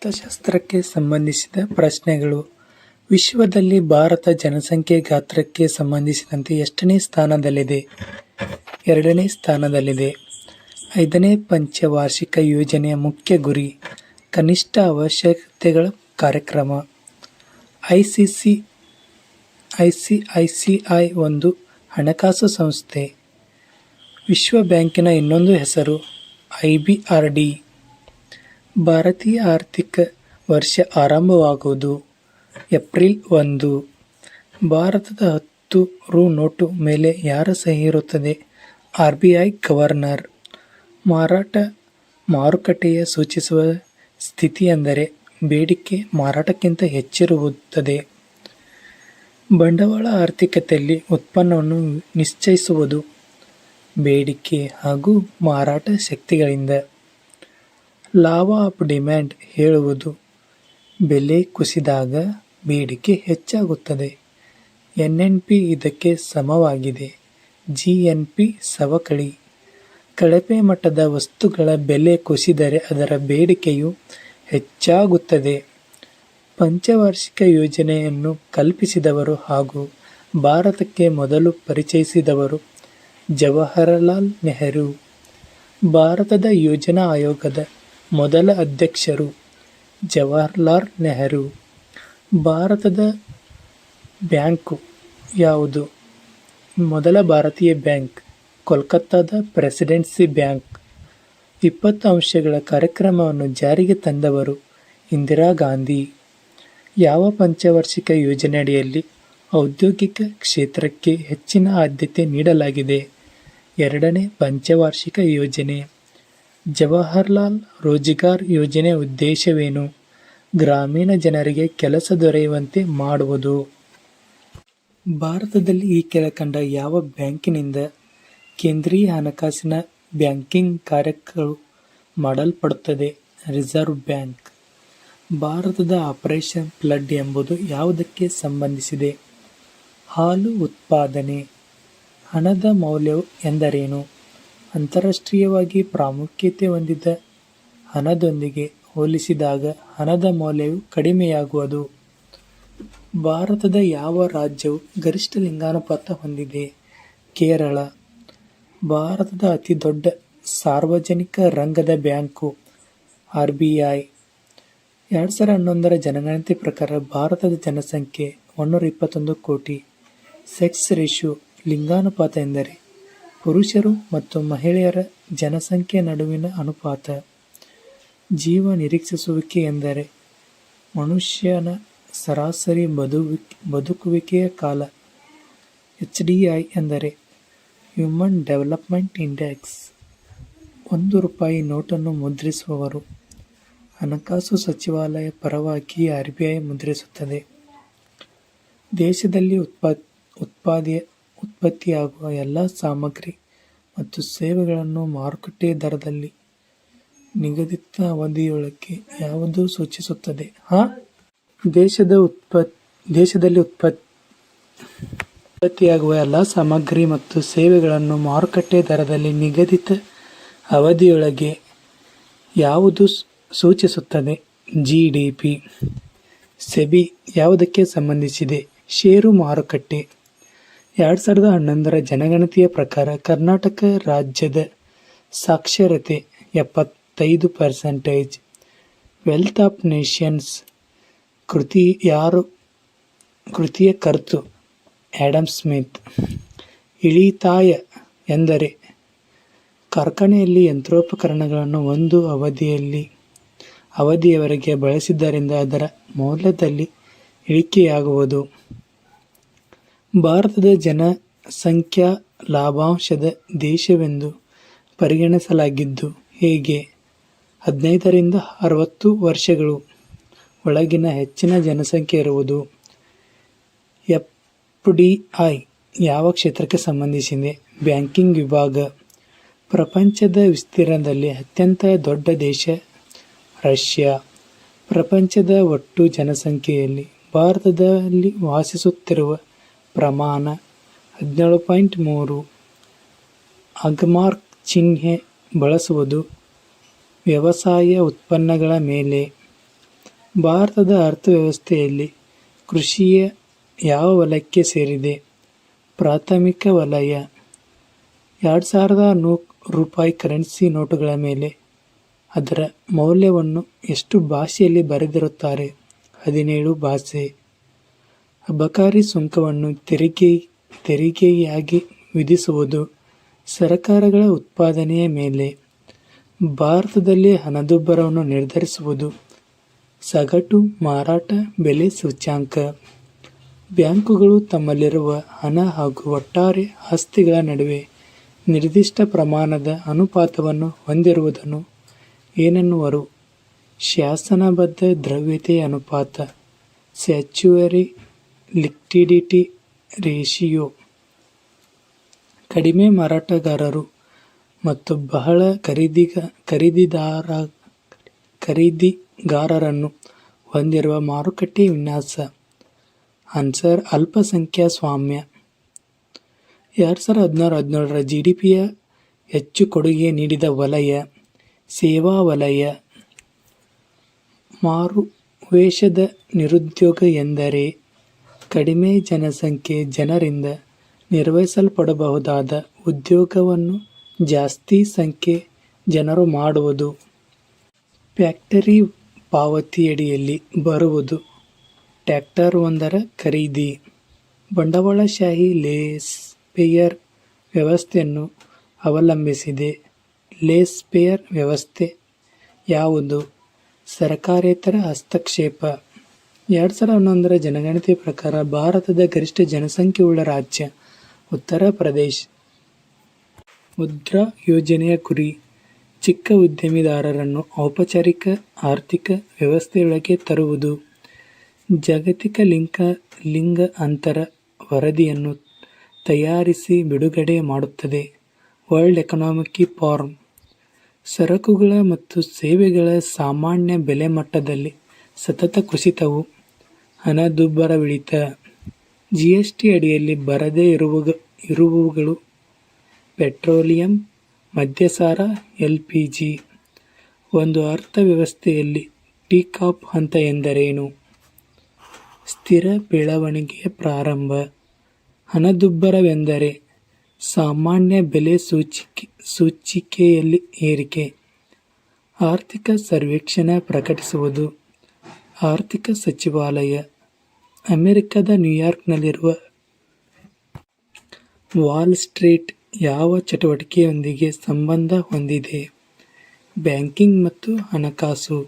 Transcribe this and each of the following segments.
ಅರ್ಥಶಾಸ್ತ್ರಕ್ಕೆ ಸಂಬಂಧಿಸಿದ ಪ್ರಶ್ನೆಗಳು. ವಿಶ್ವದಲ್ಲಿ ಭಾರತ ಜನಸಂಖ್ಯೆ ಗಾತ್ರಕ್ಕೆ ಸಂಬಂಧಿಸಿದಂತೆ ಎಷ್ಟನೇ ಸ್ಥಾನದಲ್ಲಿದೆ? 2ನೇ ಸ್ಥಾನದಲ್ಲಿದೆ. 5ನೇ ಪಂಚವಾರ್ಷಿಕ ಯೋಜನೆಯ ಮುಖ್ಯ ಗುರಿ ಕನಿಷ್ಠ ಅವಶ್ಯಕತೆಗಳ ಕಾರ್ಯಕ್ರಮ. ಐಸಿಐಸಿಐ ಒಂದು ಹಣಕಾಸು ಸಂಸ್ಥೆ. ವಿಶ್ವ ಬ್ಯಾಂಕಿನ ಇನ್ನೊಂದು ಹೆಸರು IBRD. ಭಾರತೀಯ ಆರ್ಥಿಕ ವರ್ಷ ಆರಂಭವಾಗುವುದು ಏಪ್ರಿಲ್ 1. ಭಾರತದ 10 ರು ನೋಟು ಮೇಲೆ ಯಾರ ಸಹಿ ಇರುತ್ತದೆ? RBI governor. ಮಾರುಕಟ್ಟೆಯ ಸೂಚಿಸುವ ಸ್ಥಿತಿ ಎಂದರೆ ಬೇಡಿಕೆ ಮಾರಾಟಕ್ಕಿಂತ ಹೆಚ್ಚಿರುತ್ತದೆ. ಬಂಡವಾಳ ಆರ್ಥಿಕತೆಯಲ್ಲಿ ಉತ್ಪನ್ನವನ್ನು ನಿಶ್ಚಯಿಸುವುದು ಬೇಡಿಕೆ ಹಾಗೂ ಮಾರಾಟ ಶಕ್ತಿಗಳಿಂದ. ಲಾ ಆಫ್ ಡಿಮ್ಯಾಂಡ್ ಹೇಳುವುದು ಬೆಲೆ ಕುಸಿದಾಗ ಬೇಡಿಕೆ ಹೆಚ್ಚಾಗುತ್ತದೆ. NNP ಇದಕ್ಕೆ ಸಮವಾಗಿದೆ. GNP ಸವಕಳಿ. ಕಳಪೆ ಮಟ್ಟದ ವಸ್ತುಗಳ ಬೆಲೆ ಕುಸಿದರೆ ಅದರ ಬೇಡಿಕೆಯು ಹೆಚ್ಚಾಗುತ್ತದೆ. ಪಂಚವಾರ್ಷಿಕ ಯೋಜನೆಯನ್ನು ಕಲ್ಪಿಸಿದವರು ಹಾಗೂ ಭಾರತಕ್ಕೆ ಮೊದಲು ಪರಿಚಯಿಸಿದವರು ಜವಾಹರಲಾಲ್ ನೆಹರು. ಭಾರತದ ಯೋಜನಾ ಆಯೋಗದ ಮೊದಲ ಅಧ್ಯಕ್ಷರು ಜವಾಹರಲಾಲ್ ನೆಹರು. ಭಾರತದ ಬ್ಯಾಂಕು ಯಾವುದು? ಮೊದಲ ಭಾರತೀಯ ಬ್ಯಾಂಕ್ ಕೋಲ್ಕತ್ತಾದ ಪ್ರೆಸಿಡೆನ್ಸಿ ಬ್ಯಾಂಕ್. 20 ಅಂಶಗಳ ಕಾರ್ಯಕ್ರಮವನ್ನು ಜಾರಿಗೆ ತಂದವರು ಇಂದಿರಾ ಗಾಂಧಿ. ಯಾವ ಪಂಚವಾರ್ಷಿಕ ಯೋಜನೆಯಡಿಯಲ್ಲಿ ಔದ್ಯೋಗಿಕ ಕ್ಷೇತ್ರಕ್ಕೆ ಹೆಚ್ಚಿನ ಆದ್ಯತೆ ನೀಡಲಾಗಿದೆ? 2ನೇ ಪಂಚವಾರ್ಷಿಕ ಯೋಜನೆ. ಜವಾಹರಲಾಲ್ ರೋಜ್ಗಾರ್ ಯೋಜನೆಯ ಉದ್ದೇಶವೇನು? ಗ್ರಾಮೀಣ ಜನರಿಗೆ ಕೆಲಸ ದೊರೆಯುವಂತೆ ಮಾಡುವುದು. ಭಾರತದಲ್ಲಿ ಈ ಕೆಳಕಂಡ ಯಾವ ಬ್ಯಾಂಕಿನಿಂದ ಕೇಂದ್ರೀಯ ಹಣಕಾಸಿನ ಬ್ಯಾಂಕಿಂಗ್ ಕಾರ್ಯಗಳು ಮಾಡಲ್ಪಡುತ್ತದೆ? Reserve bank. ಭಾರತದ ಆಪರೇಷನ್ ಫ್ಲಡ್ ಎಂಬುದು ಯಾವುದಕ್ಕೆ ಸಂಬಂಧಿಸಿದೆ? ಹಾಲು ಉತ್ಪಾದನೆ. ಹಣದ ಮೌಲ್ಯವು ಎಂದರೇನು? ಅಂತಾರಾಷ್ಟ್ರೀಯವಾಗಿ ಪ್ರಾಮುಖ್ಯತೆ ಹೊಂದಿದ ಹಣದೊಂದಿಗೆ ಹೋಲಿಸಿದಾಗ ಹಣದ ಮೌಲ್ಯವು ಕಡಿಮೆಯಾಗುವುದು. ಭಾರತದ ಯಾವ ರಾಜ್ಯವು ಗರಿಷ್ಠ ಲಿಂಗಾನುಪಾತ ಹೊಂದಿದೆ? ಕೇರಳ. ಭಾರತದ ಅತಿ ದೊಡ್ಡ ಸಾರ್ವಜನಿಕ ರಂಗದ ಬ್ಯಾಂಕು RBI. 2011 ಜನಗಣತಿ ಪ್ರಕಾರ ಭಾರತದ ಜನಸಂಖ್ಯೆ 121 ಕೋಟಿ. ಸೆಕ್ಸ್ ರೇಷಿಯೋ ಲಿಂಗಾನುಪಾತ ಎಂದರೆ ಪುರುಷರು ಮತ್ತು ಮಹಿಳೆಯರ ಜನಸಂಖ್ಯೆ ನಡುವಿನ ಅನುಪಾತ. ಜೀವ ನಿರೀಕ್ಷಿಸುವಿಕೆ ಎಂದರೆ ಮನುಷ್ಯನ ಸರಾಸರಿ ಬದುಕುವಿಕೆಯ ಕಾಲ. HDI ಎಂದರೆ ಹ್ಯೂಮನ್ ಡೆವಲಪ್ಮೆಂಟ್ ಇಂಡೆಕ್ಸ್. ₹1 ನೋಟನ್ನು ಮುದ್ರಿಸುವವರು ಹಣಕಾಸು ಸಚಿವಾಲಯ ಪರವಾಗಿ RBI ಮುದ್ರಿಸುತ್ತದೆ. ದೇಶದಲ್ಲಿ ಉತ್ಪತ್ತಿಯಾಗುವ ಎಲ್ಲ ಸಾಮಗ್ರಿ ಮತ್ತು ಸೇವೆಗಳನ್ನು ಮಾರುಕಟ್ಟೆ ದರದಲ್ಲಿ ನಿಗದಿತ ಅವಧಿಯೊಳಗೆ ಯಾವುದು ಸೂಚಿಸುತ್ತದೆ? ದೇಶದಲ್ಲಿ ಉತ್ಪತ್ತಿಯಾಗುವ ಎಲ್ಲ ಸಾಮಗ್ರಿ ಮತ್ತು ಸೇವೆಗಳನ್ನು ಮಾರುಕಟ್ಟೆ ದರದಲ್ಲಿ ನಿಗದಿತ ಅವಧಿಯೊಳಗೆ ಯಾವುದು ಸೂಚಿಸುತ್ತದೆ? GDP. ಸೆಬಿ ಯಾವುದಕ್ಕೆ ಸಂಬಂಧಿಸಿದೆ? ಷೇರು ಮಾರುಕಟ್ಟೆ. 2011 ಜನಗಣತಿಯ ಪ್ರಕಾರ ಕರ್ನಾಟಕ ರಾಜ್ಯದ ಸಾಕ್ಷರತೆ 75%. ವೆಲ್ತ್ ಆಫ್ ನೇಷನ್ಸ್ ಕೃತಿಯ ಕರ್ತೃ ಆಡಮ್ ಸ್ಮಿತ್. ಇಳಿತಾಯ ಎಂದರೆ ಕಾರ್ಖಾನೆಯಲ್ಲಿ ಯಂತ್ರೋಪಕರಣಗಳನ್ನು ಒಂದು ಅವಧಿಯವರೆಗೆ ಬಳಸಿದ್ದರಿಂದ ಅದರ ಮೌಲ್ಯದಲ್ಲಿ ಇಳಿಕೆಯಾಗುವುದು. ಭಾರತದ ಜನಸಂಖ್ಯಾ ಲಾಭಾಂಶದ ದೇಶವೆಂದು ಪರಿಗಣಿಸಲಾಗಿದ್ದು ಹೇಗೆ? 15 ರಿಂದ 60 ವರ್ಷಗಳು ಒಳಗಿನ ಹೆಚ್ಚಿನ ಜನಸಂಖ್ಯೆ ಇರುವುದು. FDI ಯಾವ ಕ್ಷೇತ್ರಕ್ಕೆ ಸಂಬಂಧಿಸಿದೆ? ಬ್ಯಾಂಕಿಂಗ್ ವಿಭಾಗ. ಪ್ರಪಂಚದ ವಿಸ್ತೀರ್ಣದಲ್ಲಿ ಅತ್ಯಂತ ದೊಡ್ಡ ದೇಶ ರಷ್ಯಾ. ಪ್ರಪಂಚದ ಒಟ್ಟು ಜನಸಂಖ್ಯೆಯಲ್ಲಿ ಭಾರತದಲ್ಲಿ ವಾಸಿಸುತ್ತಿರುವ ಪ್ರಮಾಣ 17.3. ಅಗ್ಮಾರ್ಕ್ ಚಿಹ್ನೆ ಬಳಸುವುದು ವ್ಯವಸಾಯ ಉತ್ಪನ್ನಗಳ ಮೇಲೆ ಭಾರತದ ಅರ್ಥವ್ಯವಸ್ಥೆಯಲ್ಲಿ ಕೃಷಿಯ ಯಾವ ವಲಯಕ್ಕೆ ಸೇರಿದೆ? ಪ್ರಾಥಮಿಕ ವಲಯ. 2000 ರೂಪಾಯಿ ಕರೆನ್ಸಿ ನೋಟುಗಳ ಮೇಲೆ ಅದರ ಮೌಲ್ಯವನ್ನು ಎಷ್ಟು ಭಾಷೆಯಲ್ಲಿ ಬರೆದಿರುತ್ತಾರೆ? 17 ಭಾಷೆ. ಅಬಕಾರಿ ಸುಂಕವನ್ನು ತೆರಿಗೆಯಾಗಿ ವಿಧಿಸುವುದು ಸರಕಾರಗಳ ಉತ್ಪಾದನೆಯ ಮೇಲೆ. ಭಾರತದಲ್ಲಿ ಹಣದುಬ್ಬರವನ್ನು ನಿರ್ಧರಿಸುವುದು ಸಗಟು ಮಾರಾಟ ಬೆಲೆ ಸೂಚ್ಯಂಕ. ಬ್ಯಾಂಕುಗಳು ತಮ್ಮಲ್ಲಿರುವ ಹಣ ಹಾಗೂ ಒಟ್ಟಾರೆ ಆಸ್ತಿಗಳ ನಡುವೆ ನಿರ್ದಿಷ್ಟ ಪ್ರಮಾಣದ ಅನುಪಾತವನ್ನು ಹೊಂದಿರುವುದನ್ನು ಏನೆನ್ನುವರು? ಶಾಸನಬದ್ಧ ದ್ರವ್ಯತೆ ಅನುಪಾತ, ಸ್ಟ್ಯಾಚ್ಯುಟರಿ ಲಿಕ್ವಿಡಿಟಿ ರೇಷಿಯೋ. ಕಡಿಮೆ ಮಾರಾಟಗಾರರು ಮತ್ತು ಬಹಳ ಖರೀದಿಗಾರರನ್ನು ಹೊಂದಿರುವ ಮಾರುಕಟ್ಟೆ ವಿನ್ಯಾಸ. ಆನ್ಸರ್ ಅಲ್ಪಸಂಖ್ಯಾ ಸ್ವಾಮ್ಯ. 2016-17 GDPಯ ಹೆಚ್ಚು ಕೊಡುಗೆ ನೀಡಿದ ವಲಯ ಸೇವಾ ವಲಯ. ಮಾರುವೇಷದ ನಿರುದ್ಯೋಗ ಎಂದರೆ ಕಡಿಮೆ ಜನಸಂಖ್ಯೆ ಜನರಿಂದ ನಿರ್ವಹಿಸಲ್ಪಡಬಹುದಾದ ಉದ್ಯೋಗವನ್ನು ಜಾಸ್ತಿ ಸಂಖ್ಯೆ ಜನರು ಮಾಡುವುದು. ಫ್ಯಾಕ್ಟರಿ ಪಾವತಿಯಡಿಯಲ್ಲಿ ಬರುವುದು. ಟ್ರ್ಯಾಕ್ಟರ್ ಒಂದರ ಖರೀದಿ. ಬಂಡವಾಳಶಾಹಿ ಲೇಸ್-ಪೇಯರ್ ವ್ಯವಸ್ಥೆಯನ್ನು ಅವಲಂಬಿಸಿದೆ. ಲೇಸ್-ಪೇಯರ್ ವ್ಯವಸ್ಥೆ ಯಾವುದು? ಸರ್ಕಾರೇತರ ಹಸ್ತಕ್ಷೇಪ. 2011 ಜನಗಣತಿ ಪ್ರಕಾರ ಭಾರತದ ಗರಿಷ್ಠ ಜನಸಂಖ್ಯೆಯುಳ್ಳ ರಾಜ್ಯ ಉತ್ತರ ಪ್ರದೇಶ. ಮುದ್ರಾ ಯೋಜನೆಯ ಗುರಿ ಚಿಕ್ಕ ಉದ್ಯಮಿದಾರರನ್ನು ಔಪಚಾರಿಕ ಆರ್ಥಿಕ ವ್ಯವಸ್ಥೆಯೊಳಗೆ ತರುವುದು. ಜಾಗತಿಕ ಲಿಂಗ ಅಂತರ ವರದಿಯನ್ನು ತಯಾರಿಸಿ ಬಿಡುಗಡೆ ಮಾಡುತ್ತದೆ. World economic forum. ಸರಕುಗಳ ಮತ್ತು ಸೇವೆಗಳ ಸಾಮಾನ್ಯ ಬೆಲೆ ಮಟ್ಟದಲ್ಲಿ ಸತತ ಕುಸಿತವು ಹಣದುಬ್ಬರವಿಳಿತ. GST ಅಡಿಯಲ್ಲಿ ಬರದೇ ಇರುವವುಗಳು ಪೆಟ್ರೋಲಿಯಂ, ಮದ್ಯಸಾರ, LPG. ಒಂದು ಅರ್ಥವ್ಯವಸ್ಥೆಯಲ್ಲಿ ಟೇಕ್-ಆಫ್ ಹಂತ ಎಂದರೇನು? ಸ್ಥಿರ ಬೆಳವಣಿಗೆಯ ಪ್ರಾರಂಭ. ಹಣದುಬ್ಬರವೆಂದರೆ ಸಾಮಾನ್ಯ ಬೆಲೆ ಸೂಚಿಕೆಯಲ್ಲಿ ಏರಿಕೆ. ಆರ್ಥಿಕ ಸರ್ವೇಕ್ಷಣೆ ಪ್ರಕಟಿಸುವುದು. ಆರ್ಥಿಕ ಸಚಿವಾಲಯ. ಅಮೆರಿಕದ ನ್ಯೂಯಾರ್ಕ್ನಲ್ಲಿರುವ ವಾಲ್ ಸ್ಟ್ರೀಟ್ ಯಾವ ಚಟುವಟಿಕೆಯೊಂದಿಗೆ ಸಂಬಂಧ ಹೊಂದಿದೆ? ಬ್ಯಾಂಕಿಂಗ್ ಮತ್ತು ಹಣಕಾಸು.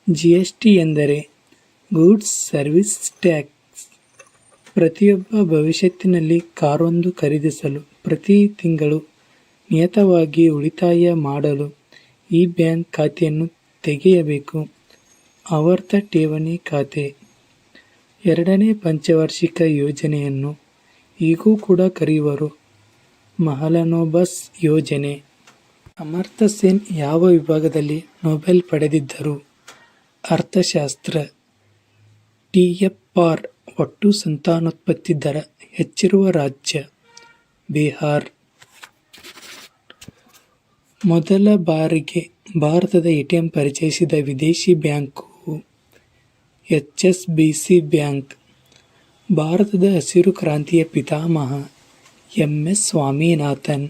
GST ಎಂದರೆ ಗೂಡ್ಸ್ ಸರ್ವಿಸ್ ಟ್ಯಾಕ್ಸ್. ಪ್ರತಿಯೊಬ್ಬ ಭವಿಷ್ಯತ್ತಿನಲ್ಲಿ ಕಾರೊಂದು ಖರೀದಿಸಲು ಪ್ರತಿ ತಿಂಗಳು ನಿಯತವಾಗಿ ಉಳಿತಾಯ ಮಾಡಲು ಈ ಬ್ಯಾಂಕ್ ಖಾತೆಯನ್ನು ತೆಗೆಯಬೇಕು. ಆವರ್ತ ಠೇವಣಿ ಖಾತೆ. 2ನೇ ಪಂಚವಾರ್ಷಿಕ ಯೋಜನೆಯನ್ನು ಈಗೂ ಕೂಡ ಕರೆಯುವರು ಮಹಲನೋಬಿಸ್ ಯೋಜನೆ. ಅಮರ್ತ್ಯ ಸೇನ್ ಯಾವ ವಿಭಾಗದಲ್ಲಿ ನೊಬೆಲ್ ಪಡೆದಿದ್ದರು? ಅರ್ಥಶಾಸ್ತ್ರ. TFR ಒಟ್ಟು ಸಂತಾನೋತ್ಪತ್ತಿ ದರ ಹೆಚ್ಚಿರುವ ರಾಜ್ಯ ಬಿಹಾರ್. ಮೊದಲ ಬಾರಿಗೆ ಭಾರತದ ATM ಪರಿಚಯಿಸಿದ ವಿದೇಶಿ ಬ್ಯಾಂಕು HSBC ಬ್ಯಾಂಕ್. ಭಾರತದ ಹಸಿರು ಕ್ರಾಂತಿಯ ಪಿತಾಮಹ MS ಸ್ವಾಮಿನಾಥನ್.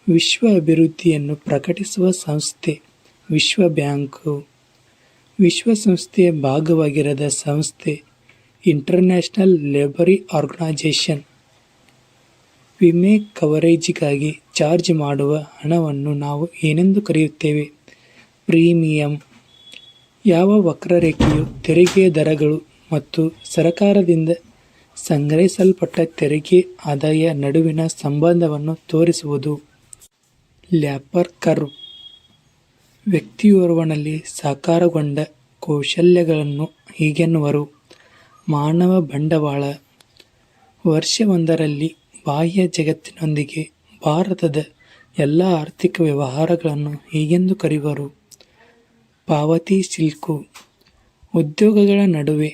ವಿಶ್ವ ಅಭಿವೃದ್ಧಿಯನ್ನು ಪ್ರಕಟಿಸುವ ಸಂಸ್ಥೆ ವಿಶ್ವ ಬ್ಯಾಂಕು. ವಿಶ್ವಸಂಸ್ಥೆಯ ಭಾಗವಾಗಿರದ ಸಂಸ್ಥೆ ಇಂಟರ್ನ್ಯಾಷನಲ್ ಲೇಬರ್ ಆರ್ಗನೈಜೇಷನ್. ವಿಮೆ ಕವರೇಜಿಗಾಗಿ ಚಾರ್ಜ್ ಮಾಡುವ ಹಣವನ್ನು ನಾವು ಏನೆಂದು ಕರೆಯುತ್ತೇವೆ? ಪ್ರೀಮಿಯಂ. ಯಾವ ವಕ್ರರೇಖೆಯು ತೆರಿಗೆ ದರಗಳು ಮತ್ತು ಸರಕಾರದಿಂದ ಸಂಗ್ರಹಿಸಲ್ಪಟ್ಟ ತೆರಿಗೆ ಆದಾಯ ನಡುವಿನ ಸಂಬಂಧವನ್ನು ತೋರಿಸುವುದು? ಲ್ಯಾಪರ್ ಕರ್ವ್. ವ್ಯಕ್ತಿಯೋರ್ವನಲ್ಲಿ ಸಾಕಾರಗೊಂಡ ಕೌಶಲ್ಯಗಳನ್ನು ಹೀಗೆನ್ನುವರು: ಮಾನವ ಬಂಡವಾಳ. ವರ್ಷವೊಂದರಲ್ಲಿ ಬಾಹ್ಯ ಜಗತ್ತಿನೊಂದಿಗೆ ಭಾರತದ ಎಲ್ಲ ಆರ್ಥಿಕ ವ್ಯವಹಾರಗಳನ್ನು ಹೀಗೆಂದು ಕರೆಯುವರು: ಪಾವತಿ ಶಿಲ್ಕು. ಉದ್ಯೋಗಗಳ ನಡುವೆ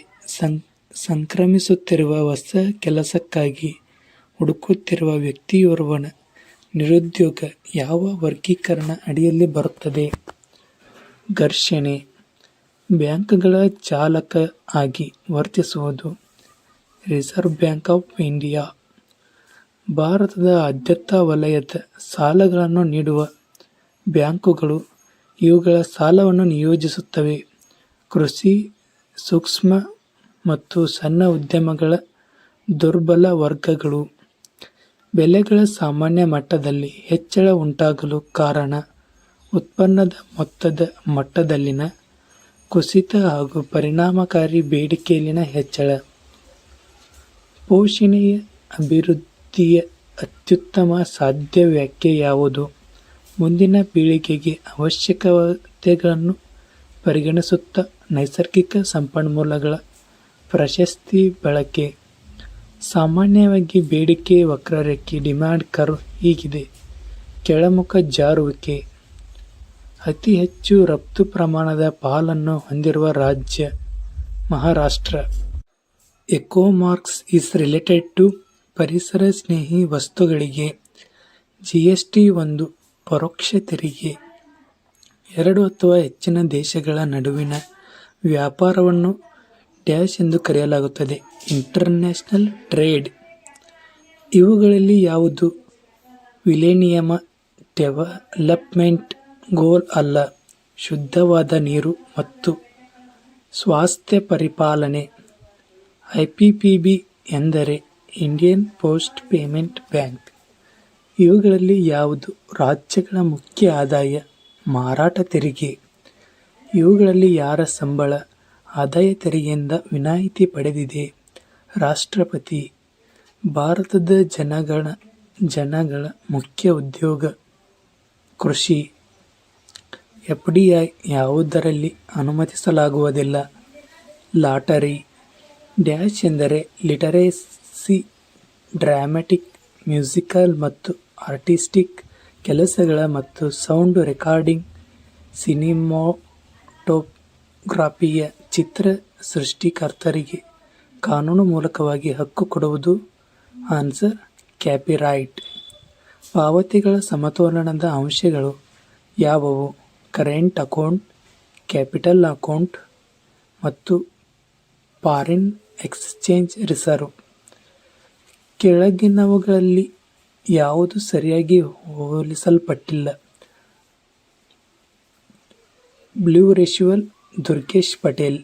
ಸಂಕ್ರಮಿಸುತ್ತಿರುವ ಹೊಸ ಕೆಲಸಕ್ಕಾಗಿ ಹುಡುಕುತ್ತಿರುವ ವ್ಯಕ್ತಿಯೋರ್ವನ ನಿರುದ್ಯೋಗ ಯಾವ ವರ್ಗೀಕರಣ ಅಡಿಯಲ್ಲಿ ಬರುತ್ತದೆ? ಘರ್ಷಣೆ. ಬ್ಯಾಂಕ್ಗಳ ಚಾಲಕ ಆಗಿ ವರ್ತಿಸುವುದು. ರಿಸರ್ವ್ ಬ್ಯಾಂಕ್ ಆಫ್ ಇಂಡಿಯಾ ಭಾರತದ ಆದ್ಯತಾ ವಲಯದ ಸಾಲಗಳನ್ನು ನೀಡುವ ಬ್ಯಾಂಕುಗಳು. ಇವುಗಳ ಸಾಲವನ್ನು ನಿಯೋಜಿಸುತ್ತವೆ. ಕೃಷಿ, ಸೂಕ್ಷ್ಮ ಮತ್ತು ಸಣ್ಣ ಉದ್ಯಮಗಳ ದುರ್ಬಲ ವರ್ಗಗಳು. ಬೆಲೆಗಳ ಸಾಮಾನ್ಯ ಮಟ್ಟದಲ್ಲಿ ಹೆಚ್ಚಳ ಉಂಟಾಗಲು ಕಾರಣ ಉತ್ಪನ್ನದ ಮೊತ್ತದ ಮಟ್ಟದಲ್ಲಿನ ಕುಸಿತ ಹಾಗೂ ಪರಿಣಾಮಕಾರಿ ಬೇಡಿಕೆಯಲ್ಲಿನ ಹೆಚ್ಚಳ. ಪೋಷಣೆಯ ಅಭಿವೃದ್ಧಿಯ ಅತ್ಯುತ್ತಮ ಸಾಧ್ಯ ವ್ಯಾಖ್ಯೆ ಯಾವುದು? ಮುಂದಿನ ಪೀಳಿಗೆಗೆ ಅವಶ್ಯಕತೆಗಳನ್ನು ಪರಿಗಣಿಸುತ್ತಾ ನೈಸರ್ಗಿಕ ಸಂಪನ್ಮೂಲಗಳ ಪ್ರಶಸ್ತಿ ಬಳಕೆ. ಸಾಮಾನ್ಯವಾಗಿ ಬೇಡಿಕೆ ವಕ್ರರೇಖೆ ಡಿಮ್ಯಾಂಡ್ ಕರ್ವ್ ಹೀಗಿದೆ. ಕೆಳಮುಖ ಜಾರುವಿಕೆ. ಅತಿ ಹೆಚ್ಚು ರಫ್ತು ಪ್ರಮಾಣದ ಪಾಲನ್ನು ಹೊಂದಿರುವ ರಾಜ್ಯ ಮಹಾರಾಷ್ಟ್ರ. ಎಕೋಮಾರ್ಕ್ಸ್ ಈಸ್ ರಿಲೇಟೆಡ್ ಟು ಪರಿಸರ ಸ್ನೇಹಿ ವಸ್ತುಗಳಿಗೆ. ಜಿಎಸ್ಟಿ ಒಂದು ಪರೋಕ್ಷ ತೆರಿಗೆ. ಎರಡು ಅಥವಾ ಹೆಚ್ಚಿನ ದೇಶಗಳ ನಡುವಿನ ವ್ಯಾಪಾರವನ್ನು ಡ್ಯಾಶ್ ಎಂದು ಕರೆಯಲಾಗುತ್ತದೆ. International trade. ಇವುಗಳಲ್ಲಿ ಯಾವುದು ಮಿಲೇನಿಯಮ್ ಡೆವಲಪ್ಮೆಂಟ್ ಗೋಲ್ ಅಲ್ಲ. ಶುದ್ಧವಾದ ನೀರು ಮತ್ತು ಸ್ವಾಸ್ಥ್ಯ ಪರಿಪಾಲನೆ. ಐಪಿಪಿಬಿ ಎಂದರೆ ಇಂಡಿಯನ್ ಪೋಸ್ಟ್ ಪೇಮೆಂಟ್ ಬ್ಯಾಂಕ್. ಇವುಗಳಲ್ಲಿ ಯಾವುದು ರಾಜ್ಯಗಳ ಮುಖ್ಯ ಆದಾಯ ಮಾರಾಟ ತೆರಿಗೆ. ಇವುಗಳಲ್ಲಿ ಯಾರ ಸಂಬಳ ಆದಾಯ ತೆರಿಗೆಯಿಂದ ವಿನಾಯಿತಿ ಪಡೆದಿದೆ. ರಾಷ್ಟ್ರಪತಿ. ಭಾರತದ ಜನಗಳ ಮುಖ್ಯ ಉದ್ಯೋಗ ಕೃಷಿ. ಎಫ್ಡಿಐ ಯಾವುದರಲ್ಲಿ ಅನುಮತಿಸಲಾಗುವುದಿಲ್ಲ. ಲಾಟರಿ. ಡ್ಯಾಶ್ ಎಂದರೆ ಲಿಟರೇಸಿ, ಡ್ರಾಮ್ಯಾಟಿಕ್, ಮ್ಯೂಸಿಕಲ್ ಮತ್ತು ಆರ್ಟಿಸ್ಟಿಕ್ ಕೆಲಸಗಳ ಮತ್ತು ಸೌಂಡ್ ರೆಕಾರ್ಡಿಂಗ್, ಸಿನಿಮಾಟೋಗ್ರಫಿಯ ಚಿತ್ರ ಸೃಷ್ಟಿಕರ್ತರಿಗೆ ಕಾನೂನು ಮೂಲಕವಾಗಿ ಹಕ್ಕು ಕೊಡುವುದು. Answer copyright. ಪಾವತಿಗಳ ಸಮತೋಲನದ ಅಂಶಗಳು ಯಾವುವು? ಕರೆಂಟ್ ಅಕೌಂಟ್, ಕ್ಯಾಪಿಟಲ್ ಅಕೌಂಟ್ ಮತ್ತು ಫಾರಿನ್ ಎಕ್ಸ್ಚೇಂಜ್ ರಿಸರ್ವ್. ಕೆಳಗಿನವುಗಳಲ್ಲಿ ಯಾವುದು ಸರಿಯಾಗಿ ಹೋಲಿಸಲ್ಪಟ್ಟಿಲ್ಲ? Blue revolution Durgesh Patel.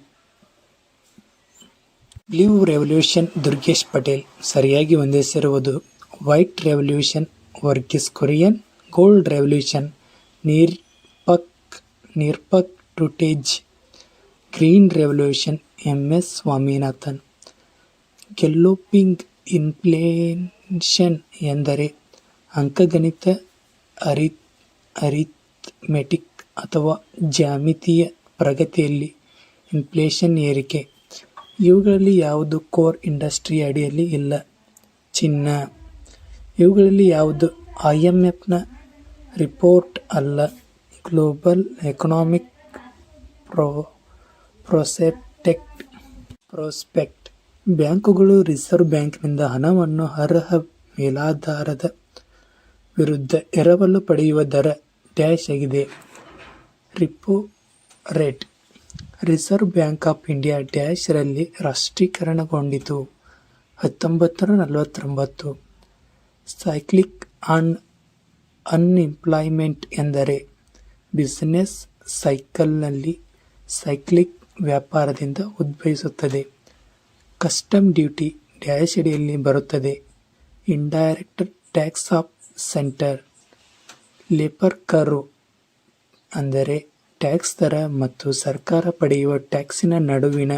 Blue revolution Durgesh Patel ಸರಿಯಾಗಿ ಹೊಂದಿಸಿರುವುದು. White revolution Verghese Kurien. Gold revolution Nirpakh Tutej. Green revolution M S. Swaminathan. Galloping inflation ಎಂದರೆ ಅಂಕಗಣಿತ, ಅರಿಥಮೆಟಿಕ್ ಅಥವಾ ಜ್ಯಾಮಿತೀಯ ಪ್ರಗತಿಯಲ್ಲಿ ಇನ್ಫ್ಲೇಷನ್ ಏರಿಕೆ. ಇವುಗಳಲ್ಲಿ ಯಾವುದು ಕೋರ್ ಇಂಡಸ್ಟ್ರಿ ಅಡಿಯಲ್ಲಿ ಇಲ್ಲ? ಚಿನ್ನ. ಇವುಗಳಲ್ಲಿ ಯಾವುದು IMFನ ರಿಪೋರ್ಟ್ ಅಲ್ಲ? Global economic prospect. ಬ್ಯಾಂಕುಗಳು ರಿಸರ್ವ್ ಬ್ಯಾಂಕ್ನಿಂದ ಹಣವನ್ನು ಅರ್ಹ ಮೇಲಾಧಾರದ ವಿರುದ್ಧ ಎರವಲು ಪಡೆಯುವ ದರ ಡ್ಯಾಶ್ ಆಗಿದೆ. Repo rate. Reserve bank of India dash ರಲ್ಲಿ ರಾಷ್ಟ್ರೀಕರಣಗೊಂಡಿತು. 1949. ಸೈಕ್ಲಿಕ್ ಅನ್ಎಂಪ್ಲಾಯ್ಮೆಂಟ್ ಎಂದರೆ ಬಿಸಿನೆಸ್ ಸೈಕಲ್ನಲ್ಲಿ ಸೈಕ್ಲಿಕ್ ವ್ಯಾಪಾರದಿಂದ ಉದ್ಭವಿಸುತ್ತದೆ. ಕಸ್ಟಮ್ ಡ್ಯೂಟಿ ಡ್ಯಾಶ್ ಅಡಿಯಲ್ಲಿ ಬರುತ್ತದೆ. Indirect tax of centre. Labour curve ಅಂದರೆ ಟ್ಯಾಕ್ಸ್ ದರ ಮತ್ತು ಸರ್ಕಾರ ಪಡೆಯುವ ಟ್ಯಾಕ್ಸಿನ ನಡುವಿನ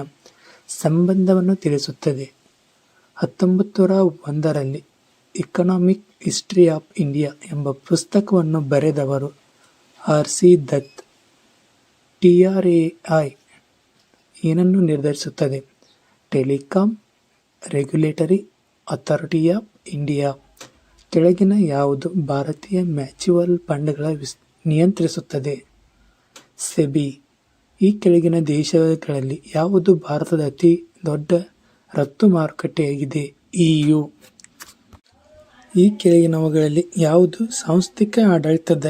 ಸಂಬಂಧವನ್ನು ತಿಳಿಸುತ್ತದೆ. 1901ರಲ್ಲಿ ಎಕನಾಮಿಕ್ ಹಿಸ್ಟರಿ ಆಫ್ ಇಂಡಿಯಾ ಎಂಬ ಪುಸ್ತಕವನ್ನು ಬರೆದವರು R.C. ದತ್. TRAI ಏನನ್ನು ನಿರ್ಧರಿಸುತ್ತದೆ? Telecom regulatory authority of India. ಕೆಳಗಿನ ಯಾವುದು ಭಾರತೀಯ ಮ್ಯೂಚುವಲ್ ಫಂಡ್ಗಳ ನಿಯಂತ್ರಿಸುತ್ತದೆ? ಸೆಬಿ. ಈ ಕೆಳಗಿನ ದೇಶಗಳಲ್ಲಿ ಯಾವುದು ಭಾರತದ ಅತಿ ದೊಡ್ಡ ರಫ್ತು ಮಾರುಕಟ್ಟೆಯಾಗಿದೆ? EU. ಈ ಕೆಳಗಿನವುಗಳಲ್ಲಿ ಯಾವುದು ಸಾಂಸ್ಥಿಕ ಆಡಳಿತದ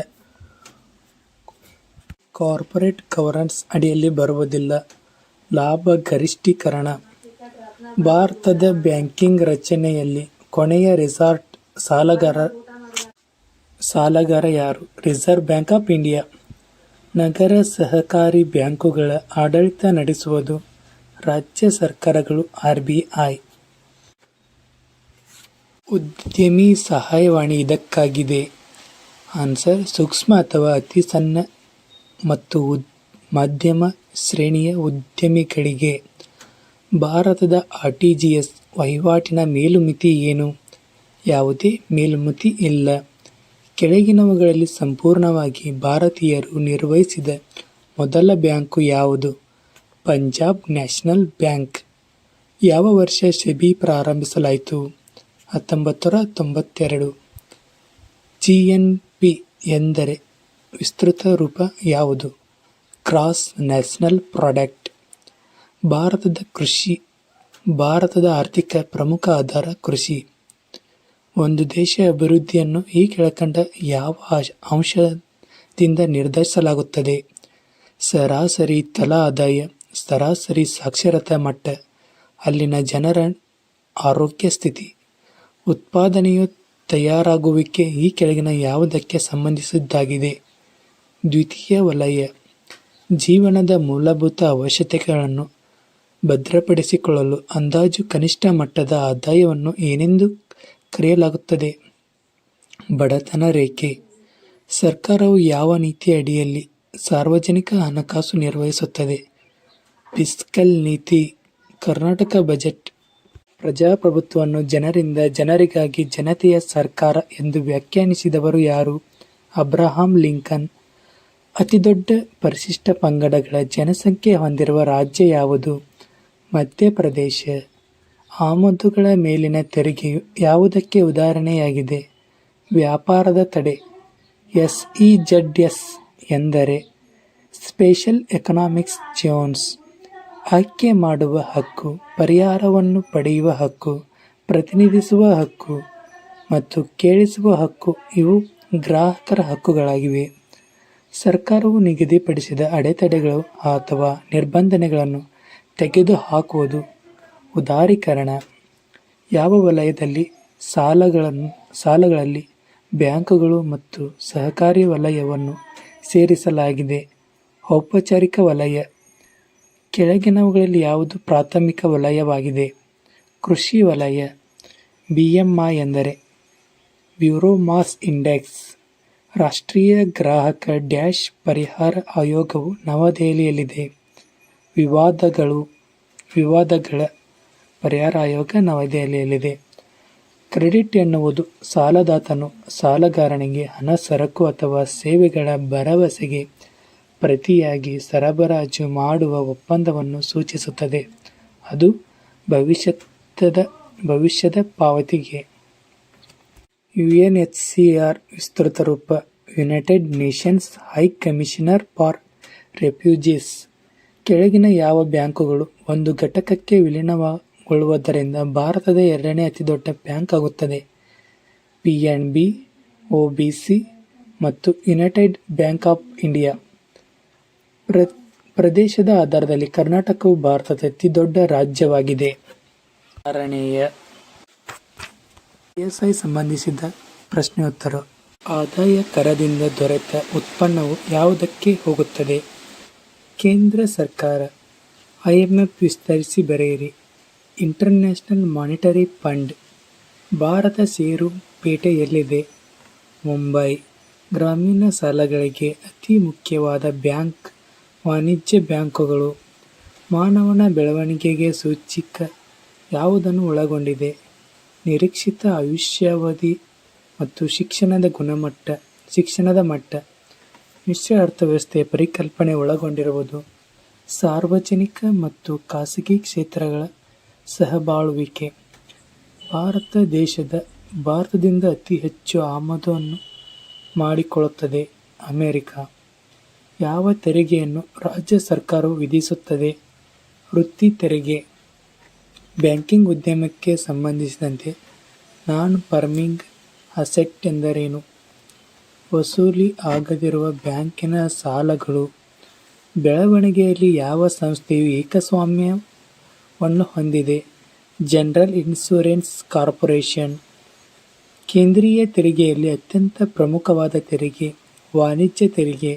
ಕಾರ್ಪೊರೇಟ್ ಗವರ್ನೆನ್ಸ್ ಅಡಿಯಲ್ಲಿ ಬರುವುದಿಲ್ಲ. ಲಾಭ ಗರಿಷ್ಠೀಕರಣ. ಭಾರತದ ಬ್ಯಾಂಕಿಂಗ್ ರಚನೆಯಲ್ಲಿ ಕೊನೆಯ ರಿಸಾರ್ಟ್ ಸಾಲಗಾರ ಯಾರು? Reserve bank of India. ನಗರ ಸಹಕಾರಿ ಬ್ಯಾಂಕುಗಳ ಆಡಳಿತ ನಡೆಸುವುದು ರಾಜ್ಯ ಸರ್ಕಾರಗಳು RBI. ಉದ್ಯಮಿ ಸಹಾಯವಾಣಿ ಇದಕ್ಕಾಗಿದೆ. ಆನ್ಸರ್ ಸೂಕ್ಷ್ಮ ಅಥವಾ ಅತಿ ಸಣ್ಣ ಮತ್ತು ಮಧ್ಯಮ ಶ್ರೇಣಿಯ ಉದ್ಯಮಿಗಳಿಗೆ. ಭಾರತದ RTGS ವಹಿವಾಟಿನ ಮೇಲುಮಿತಿ ಏನು? ಯಾವುದೇ ಮೇಲುಮಿತಿ ಇಲ್ಲ. ಕೆಳಗಿನವುಗಳಲ್ಲಿ ಸಂಪೂರ್ಣವಾಗಿ ಭಾರತೀಯರು ನಿರ್ವಹಿಸಿದ ಮೊದಲ ಬ್ಯಾಂಕು ಯಾವುದು? Punjab national bank. ಯಾವ ವರ್ಷ ಸೆಬಿ ಪ್ರಾರಂಭಿಸಲಾಯಿತು? 1992. GNP ಎಂದರೆ ವಿಸ್ತೃತ ರೂಪ ಯಾವುದು? Gross national product. ಭಾರತದ ಆರ್ಥಿಕ ಪ್ರಮುಖ ಆಧಾರ ಕೃಷಿ. ಒಂದು ದೇಶ ಅಭಿವೃದ್ಧಿಯನ್ನು ಈ ಕೆಳಕಂಡ ಯಾವ ಅಂಶದಿಂದ ನಿರ್ಧರಿಸಲಾಗುತ್ತದೆ? ಸರಾಸರಿ ತಲಾ ಆದಾಯ, ಸರಾಸರಿ ಸಾಕ್ಷರತಾ ಮಟ್ಟ, ಅಲ್ಲಿನ ಜನರ ಆರೋಗ್ಯ ಸ್ಥಿತಿ. ಉತ್ಪಾದನೆಯು ತಯಾರಾಗುವಿಕೆ ಈ ಕೆಳಗಿನ ಯಾವುದಕ್ಕೆ ಸಂಬಂಧಿಸಿದ್ದಾಗಿದೆ? ದ್ವಿತೀಯ ವಲಯ. ಜೀವನದ ಮೂಲಭೂತ ಅವಶ್ಯಕತೆಗಳನ್ನು ಭದ್ರಪಡಿಸಿಕೊಳ್ಳಲು ಅಂದಾಜು ಕನಿಷ್ಠ ಮಟ್ಟದ ಆದಾಯವನ್ನು ಏನೆಂದು ಕರೆಯಲಾಗುತ್ತದೆ? ಬಡತನ ರೇಖೆ. ಸರ್ಕಾರವು ಯಾವ ನೀತಿಯ ಅಡಿಯಲ್ಲಿ ಸಾರ್ವಜನಿಕ ಹಣಕಾಸು ನಿರ್ವಹಿಸುತ್ತದೆ? ಫಿಸ್ಕಲ್ ನೀತಿ. ಕರ್ನಾಟಕ ಬಜೆಟ್. ಪ್ರಜಾಪ್ರಭುತ್ವವನ್ನು ಜನರಿಂದ ಜನರಿಗಾಗಿ ಜನತೆಯ ಸರ್ಕಾರ ಎಂದು ವ್ಯಾಖ್ಯಾನಿಸಿದವರು ಯಾರು? Abraham Lincoln. ಅತಿದೊಡ್ಡ ಪರಿಶಿಷ್ಟ ಪಂಗಡಗಳ ಜನಸಂಖ್ಯೆ ಹೊಂದಿರುವ ರಾಜ್ಯ ಯಾವುದು? ಮಧ್ಯಪ್ರದೇಶ. ಆಮದುಗಳ ಮೇಲಿನ ತೆರಿಗೆಯು ಯಾವುದಕ್ಕೆ ಉದಾಹರಣೆಯಾಗಿದೆ? ವ್ಯಾಪಾರದ ತಡೆ. SEZS ಎಂದರೆ ಸ್ಪೆಷಲ್ ಎಕನಾಮಿಕ್ ಝೋನ್ಸ್. ಆಯ್ಕೆ ಮಾಡುವ ಹಕ್ಕು, ಪರಿಹಾರವನ್ನು ಪಡೆಯುವ ಹಕ್ಕು, ಪ್ರತಿನಿಧಿಸುವ ಹಕ್ಕು ಮತ್ತು ಕೇಳಿಸುವ ಹಕ್ಕು ಇವು ಗ್ರಾಹಕರ ಹಕ್ಕುಗಳಾಗಿವೆ. ಸರ್ಕಾರವು ನಿಗದಿಪಡಿಸಿದ ಅಡೆತಡೆಗಳು ಅಥವಾ ನಿರ್ಬಂಧಗಳನ್ನು ತೆಗೆದುಹಾಕುವುದು ಉದಾರೀಕರಣ. ಯಾವ ವಲಯದಲ್ಲಿ ಸಾಲಗಳಲ್ಲಿ ಬ್ಯಾಂಕುಗಳು ಮತ್ತು ಸಹಕಾರಿ ವಲಯವನ್ನು ಸೇರಿಸಲಾಗಿದೆ? ಔಪಚಾರಿಕ ವಲಯ. ಕೆಳಗಿನವುಗಳಲ್ಲಿ ಯಾವುದು ಪ್ರಾಥಮಿಕ ವಲಯವಾಗಿದೆ? ಕೃಷಿ ವಲಯ. BMI ಎಂದರೆ ಬ್ಯೂರೋ ಮಾಸ್ ಇಂಡೆಕ್ಸ್. ರಾಷ್ಟ್ರೀಯ ಗ್ರಾಹಕ ಡ್ಯಾಶ್ ಪರಿಹಾರ ಆಯೋಗವು ನವದೆಹಲಿಯಲ್ಲಿದೆ. ವಿವಾದಗಳ ಪರಿಹಾರ ಆಯೋಗ ನವದೆಹಲಿಯಲ್ಲಿದೆ. ಕ್ರೆಡಿಟ್ ಎನ್ನುವುದು ಸಾಲದಾತನು ಸಾಲಗಾರನಿಗೆ ಹಣ, ಸರಕು ಅಥವಾ ಸೇವೆಗಳ ಭರವಸೆಗೆ ಪ್ರತಿಯಾಗಿ ಸರಬರಾಜು ಮಾಡುವ ಒಪ್ಪಂದವನ್ನು ಸೂಚಿಸುತ್ತದೆ. ಅದು ಭವಿಷ್ಯದ ಪಾವತಿಗೆ. UNHCR ವಿಸ್ತೃತ ರೂಪ. United Nations high commissioner for refugees. ಕೆಳಗಿನ ಯಾವ ಬ್ಯಾಂಕುಗಳು ಒಂದು ಘಟಕಕ್ಕೆ ವಿಲೀನಗೊಳ್ಳುವುದರಿಂದ ಭಾರತದ ಎರಡನೇ ಅತಿದೊಡ್ಡ ಬ್ಯಾಂಕ್ ಆಗುತ್ತದೆ? PNB, OBC ಮತ್ತು ಯುನೈಟೆಡ್ ಬ್ಯಾಂಕ್ ಆಫ್ ಇಂಡಿಯಾ. ಪ್ರದೇಶದ ಆಧಾರದಲ್ಲಿ ಕರ್ನಾಟಕವು ಭಾರತದ ಅತಿದೊಡ್ಡ ರಾಜ್ಯವಾಗಿದೆ. ಉದಾಹರಣೆಯ PSI ಸಂಬಂಧಿಸಿದ ಪ್ರಶ್ನೋತ್ತರ. ಆದಾಯ ಕರದಿಂದ ದೊರೆತ ಉತ್ಪನ್ನವು ಯಾವುದಕ್ಕೆ ಹೋಗುತ್ತದೆ? ಕೇಂದ್ರ ಸರ್ಕಾರ. IMF ವಿಸ್ತರಿಸಿ ಬರೆಯಿರಿ. International monetary fund. ಭಾರತ ಷೇರು ಪೇಟೆ ಎಲ್ಲಿದೆ? ಮುಂಬೈ. ಗ್ರಾಮೀಣ ಸಾಲಗಳಿಗೆ ಅತಿ ಮುಖ್ಯವಾದ ಬ್ಯಾಂಕ್ ವಾಣಿಜ್ಯ ಬ್ಯಾಂಕುಗಳು. ಮಾನವನ ಬೆಳವಣಿಗೆಗೆ ಸೂಚ್ಯಂಕ ಯಾವುದನ್ನು ಒಳಗೊಂಡಿದೆ? ನಿರೀಕ್ಷಿತ ಆಯುಷ್ಯಾವಧಿ ಮತ್ತು ಶಿಕ್ಷಣದ ಮಟ್ಟ. ಮಿಶ್ರ ಅರ್ಥವ್ಯವಸ್ಥೆಯ ಪರಿಕಲ್ಪನೆ ಒಳಗೊಂಡಿರುವುದು ಸಾರ್ವಜನಿಕ ಮತ್ತು ಖಾಸಗಿ ಕ್ಷೇತ್ರಗಳ ಸಹಬಾಳ್ವಿಕೆ. ಭಾರತದಿಂದ ಅತಿ ಹೆಚ್ಚು ಆಮದನ್ನು ಮಾಡಿಕೊಳ್ಳುತ್ತದೆ ಅಮೆರಿಕ. ಯಾವ ತೆರಿಗೆಯನ್ನು ರಾಜ್ಯ ಸರ್ಕಾರವು ವಿಧಿಸುತ್ತದೆ? ವೃತ್ತಿ ತೆರಿಗೆ. ಬ್ಯಾಂಕಿಂಗ್ ಉದ್ಯಮಕ್ಕೆ ಸಂಬಂಧಿಸಿದಂತೆ ನಾನ್ ಪರ್ಫಾರ್ಮಿಂಗ್ ಅಸೆಟ್ ಎಂದರೇನು? ವಸೂಲಿ ಆಗದಿರುವ ಬ್ಯಾಂಕಿನ ಸಾಲಗಳು. ಬೆಳವಣಿಗೆಯಲ್ಲಿ ಯಾವ ಸಂಸ್ಥೆಯು ಏಕಸ್ವಾಮ್ಯವನ್ನು ಹೊಂದಿದೆ? General insurance corporation. ಕೇಂದ್ರೀಯ ತೆರಿಗೆಯಲ್ಲಿ ಅತ್ಯಂತ ಪ್ರಮುಖವಾದ ತೆರಿಗೆ ವಾಣಿಜ್ಯ ತೆರಿಗೆ.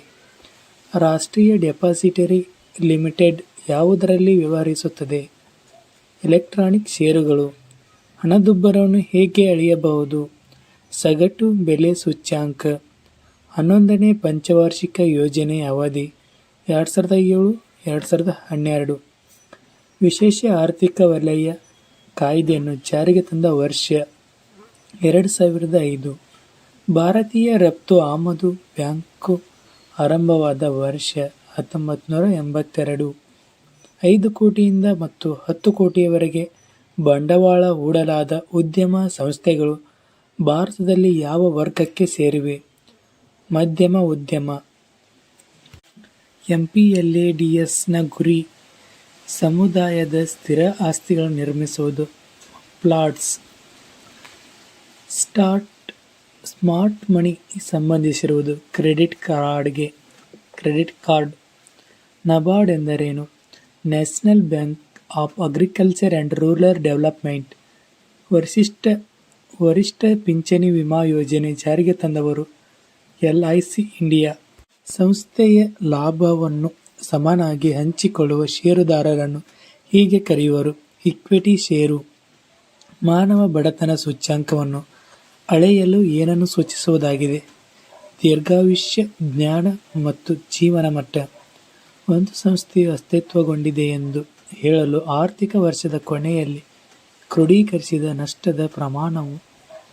ರಾಷ್ಟ್ರೀಯ ಡೆಪಾಸಿಟರಿ ಲಿಮಿಟೆಡ್ ಯಾವುದರಲ್ಲಿ ವ್ಯವಹರಿಸುತ್ತದೆ? ಎಲೆಕ್ಟ್ರಾನಿಕ್ ಷೇರುಗಳು. ಹಣದುಬ್ಬರವನ್ನು ಹೇಗೆ ಅಳೆಯಬಹುದು? ಸಗಟು ಬೆಲೆ ಸೂಚ್ಯಂಕ. 11ನೇ ಪಂಚವಾರ್ಷಿಕ ಯೋಜನೆ ಅವಧಿ 2007-2012. ವಿಶೇಷ ಆರ್ಥಿಕ ವಲಯ ಕಾಯ್ದೆಯನ್ನು ಜಾರಿಗೆ ತಂದ ವರ್ಷ 2005. ಭಾರತೀಯ ರಫ್ತು ಆಮದು ಬ್ಯಾಂಕು ಆರಂಭವಾದ ವರ್ಷ 1982. 5 ಕೋಟಿಯಿಂದ ಮತ್ತು 10 ಕೋಟಿಯವರೆಗೆ ಬಂಡವಾಳ ಹೂಡಲಾದ ಉದ್ಯಮ ಸಂಸ್ಥೆಗಳು ಭಾರತದಲ್ಲಿ ಯಾವ ವರ್ಗಕ್ಕೆ ಸೇರಿವೆ? ಮಧ್ಯಮ ಉದ್ಯಮ. MPLADSನ ಗುರಿ ಸಮುದಾಯದ ಸ್ಥಿರ ಆಸ್ತಿಗಳನ್ನು ನಿರ್ಮಿಸುವುದು. ಪ್ಲಾಟ್ಸ್. ಸ್ಮಾರ್ಟ್ ಮನಿ ಸಂಬಂಧಿಸಿರುವುದು ಕ್ರೆಡಿಟ್ ಕಾರ್ಡ್. ನಬಾರ್ಡ್ ಎಂದರೇನು? National bank of agriculture and rural development. ವರಿಷ್ಠ ಪಿಂಚಣಿ ವಿಮಾ ಯೋಜನೆ ಜಾರಿಗೆ ತಂದವರು LIC ಇಂಡಿಯಾ. ಸಂಸ್ಥೆಯ ಲಾಭವನ್ನು ಸಮನಾಗಿ ಹಂಚಿಕೊಳ್ಳುವ ಷೇರುದಾರರನ್ನು ಹೀಗೆ ಕರೆಯುವರು? Equity share. ಮಾನವ ಬಡತನ ಸೂಚ್ಯಂಕವನ್ನು ಅಳೆಯಲು ಏನನ್ನು ಸೂಚಿಸುವುದಾಗಿದೆ? ದೀರ್ಘಾಯುಷ್ಯ, ಜ್ಞಾನ ಮತ್ತು ಜೀವನ ಮಟ್ಟ. ಒಂದು ಸಂಸ್ಥೆಯು ಅಸ್ತಿತ್ವಗೊಂಡಿದೆಯೆಂದು ಹೇಳಲು ಆರ್ಥಿಕ ವರ್ಷದ ಕೊನೆಯಲ್ಲಿ ಕ್ರೋಢೀಕರಿಸಿದ ನಷ್ಟದ ಪ್ರಮಾಣವು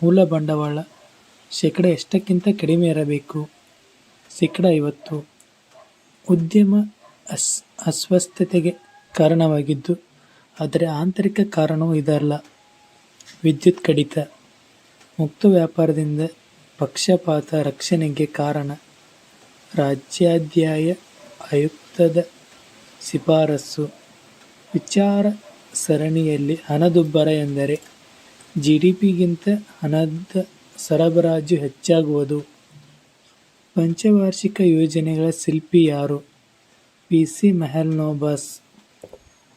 ಮೂಲ ಬಂಡವಾಳ ಶೇಕಡ ಎಷ್ಟಕ್ಕಿಂತ ಕಡಿಮೆ ಇರಬೇಕು? 50%. ಉದ್ಯಮ ಅಸ್ವಸ್ಥತೆಗೆ ಕಾರಣವಾಗಿದ್ದು ಆದರೆ ಆಂತರಿಕ ಕಾರಣವೂ ಇದಲ್ಲ. ವಿದ್ಯುತ್ ಕಡಿತ. ಮುಕ್ತ ವ್ಯಾಪಾರದಿಂದ ಪಕ್ಷಪಾತ ರಕ್ಷಣೆಗೆ ಕಾರಣ. ರಾಜ್ಯಾದಾಯ ಆಯುಕ್ತದ ಶಿಫಾರಸು. ವಿಚಾರ ಸರಣಿಯಲ್ಲಿ ಹಣದುಬ್ಬರ ಎಂದರೆ GDPಗಿಂತ ಹಣದ ಸರಬರಾಜು ಹೆಚ್ಚಾಗುವುದು. ಪಂಚವಾರ್ಷಿಕ ಯೋಜನೆಗಳ ಶಿಲ್ಪಿ ಯಾರು? PC ಮೆಹಲ್ನೋಬಸ್.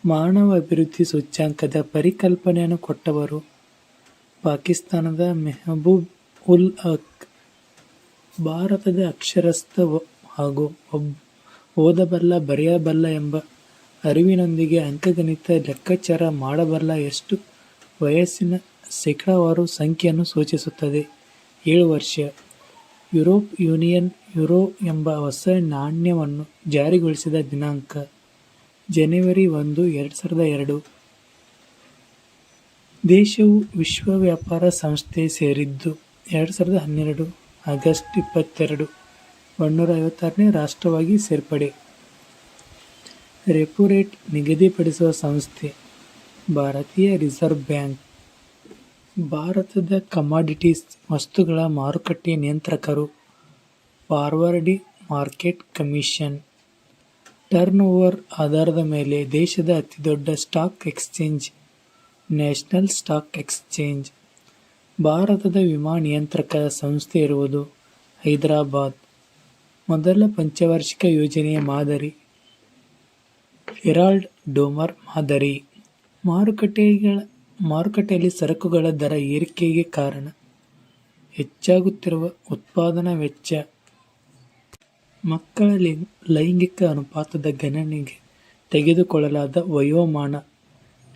ಮಾನವ ಅಭಿವೃದ್ಧಿ ಸೂಚ್ಯಂಕದ ಪರಿಕಲ್ಪನೆಯನ್ನು ಕೊಟ್ಟವರು? ಪಾಕಿಸ್ತಾನದ ಮೆಹಬೂಬ್ ಉಲ್ ಹಕ್. ಭಾರತದ ಅಕ್ಷರಸ್ಥ ಹಾಗೂ ಓದಬಲ್ಲ ಬರೆಯಬಲ್ಲ ಎಂಬ ಅರಿವಿನೊಂದಿಗೆ ಅಂಕಗಣಿತ ಲೆಕ್ಕಾಚಾರ ಮಾಡಬಲ್ಲ ಎಷ್ಟು ವಯಸ್ಸಿನ ಶೇಕಡಾವಾರು ಸಂಖ್ಯೆಯನ್ನು ಸೂಚಿಸುತ್ತದೆ? 7 ವರ್ಷ. ಯುರೋಪ್ ಯೂನಿಯನ್ ಯುರೋ ಎಂಬ ಹೊಸ ನಾಣ್ಯವನ್ನು ಜಾರಿಗೊಳಿಸಿದ ದಿನಾಂಕ? ಜನವರಿ 1, 2002. ದೇಶವು ವಿಶ್ವ ವ್ಯಾಪಾರ ಸಂಸ್ಥೆ ಸೇರಿದ್ದು 2012 ಆಗಸ್ಟ್ 22. 156ನೇ ರಾಷ್ಟ್ರವಾಗಿ ಸೇರ್ಪಡೆ. ರೆಪೋ ರೇಟ್ ನಿಗದಿಪಡಿಸುವ ಸಂಸ್ಥೆ? ಭಾರತೀಯ ರಿಸರ್ವ್ ಬ್ಯಾಂಕ್. ಭಾರತದ ಕಮಾಡಿಟೀಸ್ ವಸ್ತುಗಳ ಮಾರುಕಟ್ಟೆ ನಿಯಂತ್ರಕರು? Forward market commission. Turn over ಆಧಾರದ ಮೇಲೆ ದೇಶದ ಅತಿದೊಡ್ಡ stock exchange? National stock exchange. ಭಾರತದ ವಿಮಾ ನಿಯಂತ್ರಕ ಸಂಸ್ಥೆ ಇರುವುದು ಹೈದರಾಬಾದ್. ಮೊದಲ ಪಂಚವಾರ್ಷಿಕ ಯೋಜನೆಯ ಮಾದರಿ? ಹೆರಾಲ್ಡ್ ಡೋಮರ್ ಮಾದರಿ. ಮಾರುಕಟ್ಟೆಯಲ್ಲಿ ಸರಕುಗಳ ದರ ಏರಿಕೆಗೆ ಕಾರಣ? ಹೆಚ್ಚಾಗುತ್ತಿರುವ ಉತ್ಪಾದನಾ ವೆಚ್ಚ. ಮಕ್ಕಳ ಲೈಂಗಿಕ ಅನುಪಾತದ ಗಣನೆಗೆ ತೆಗೆದುಕೊಳ್ಳಲಾದ ವಯೋಮಾನ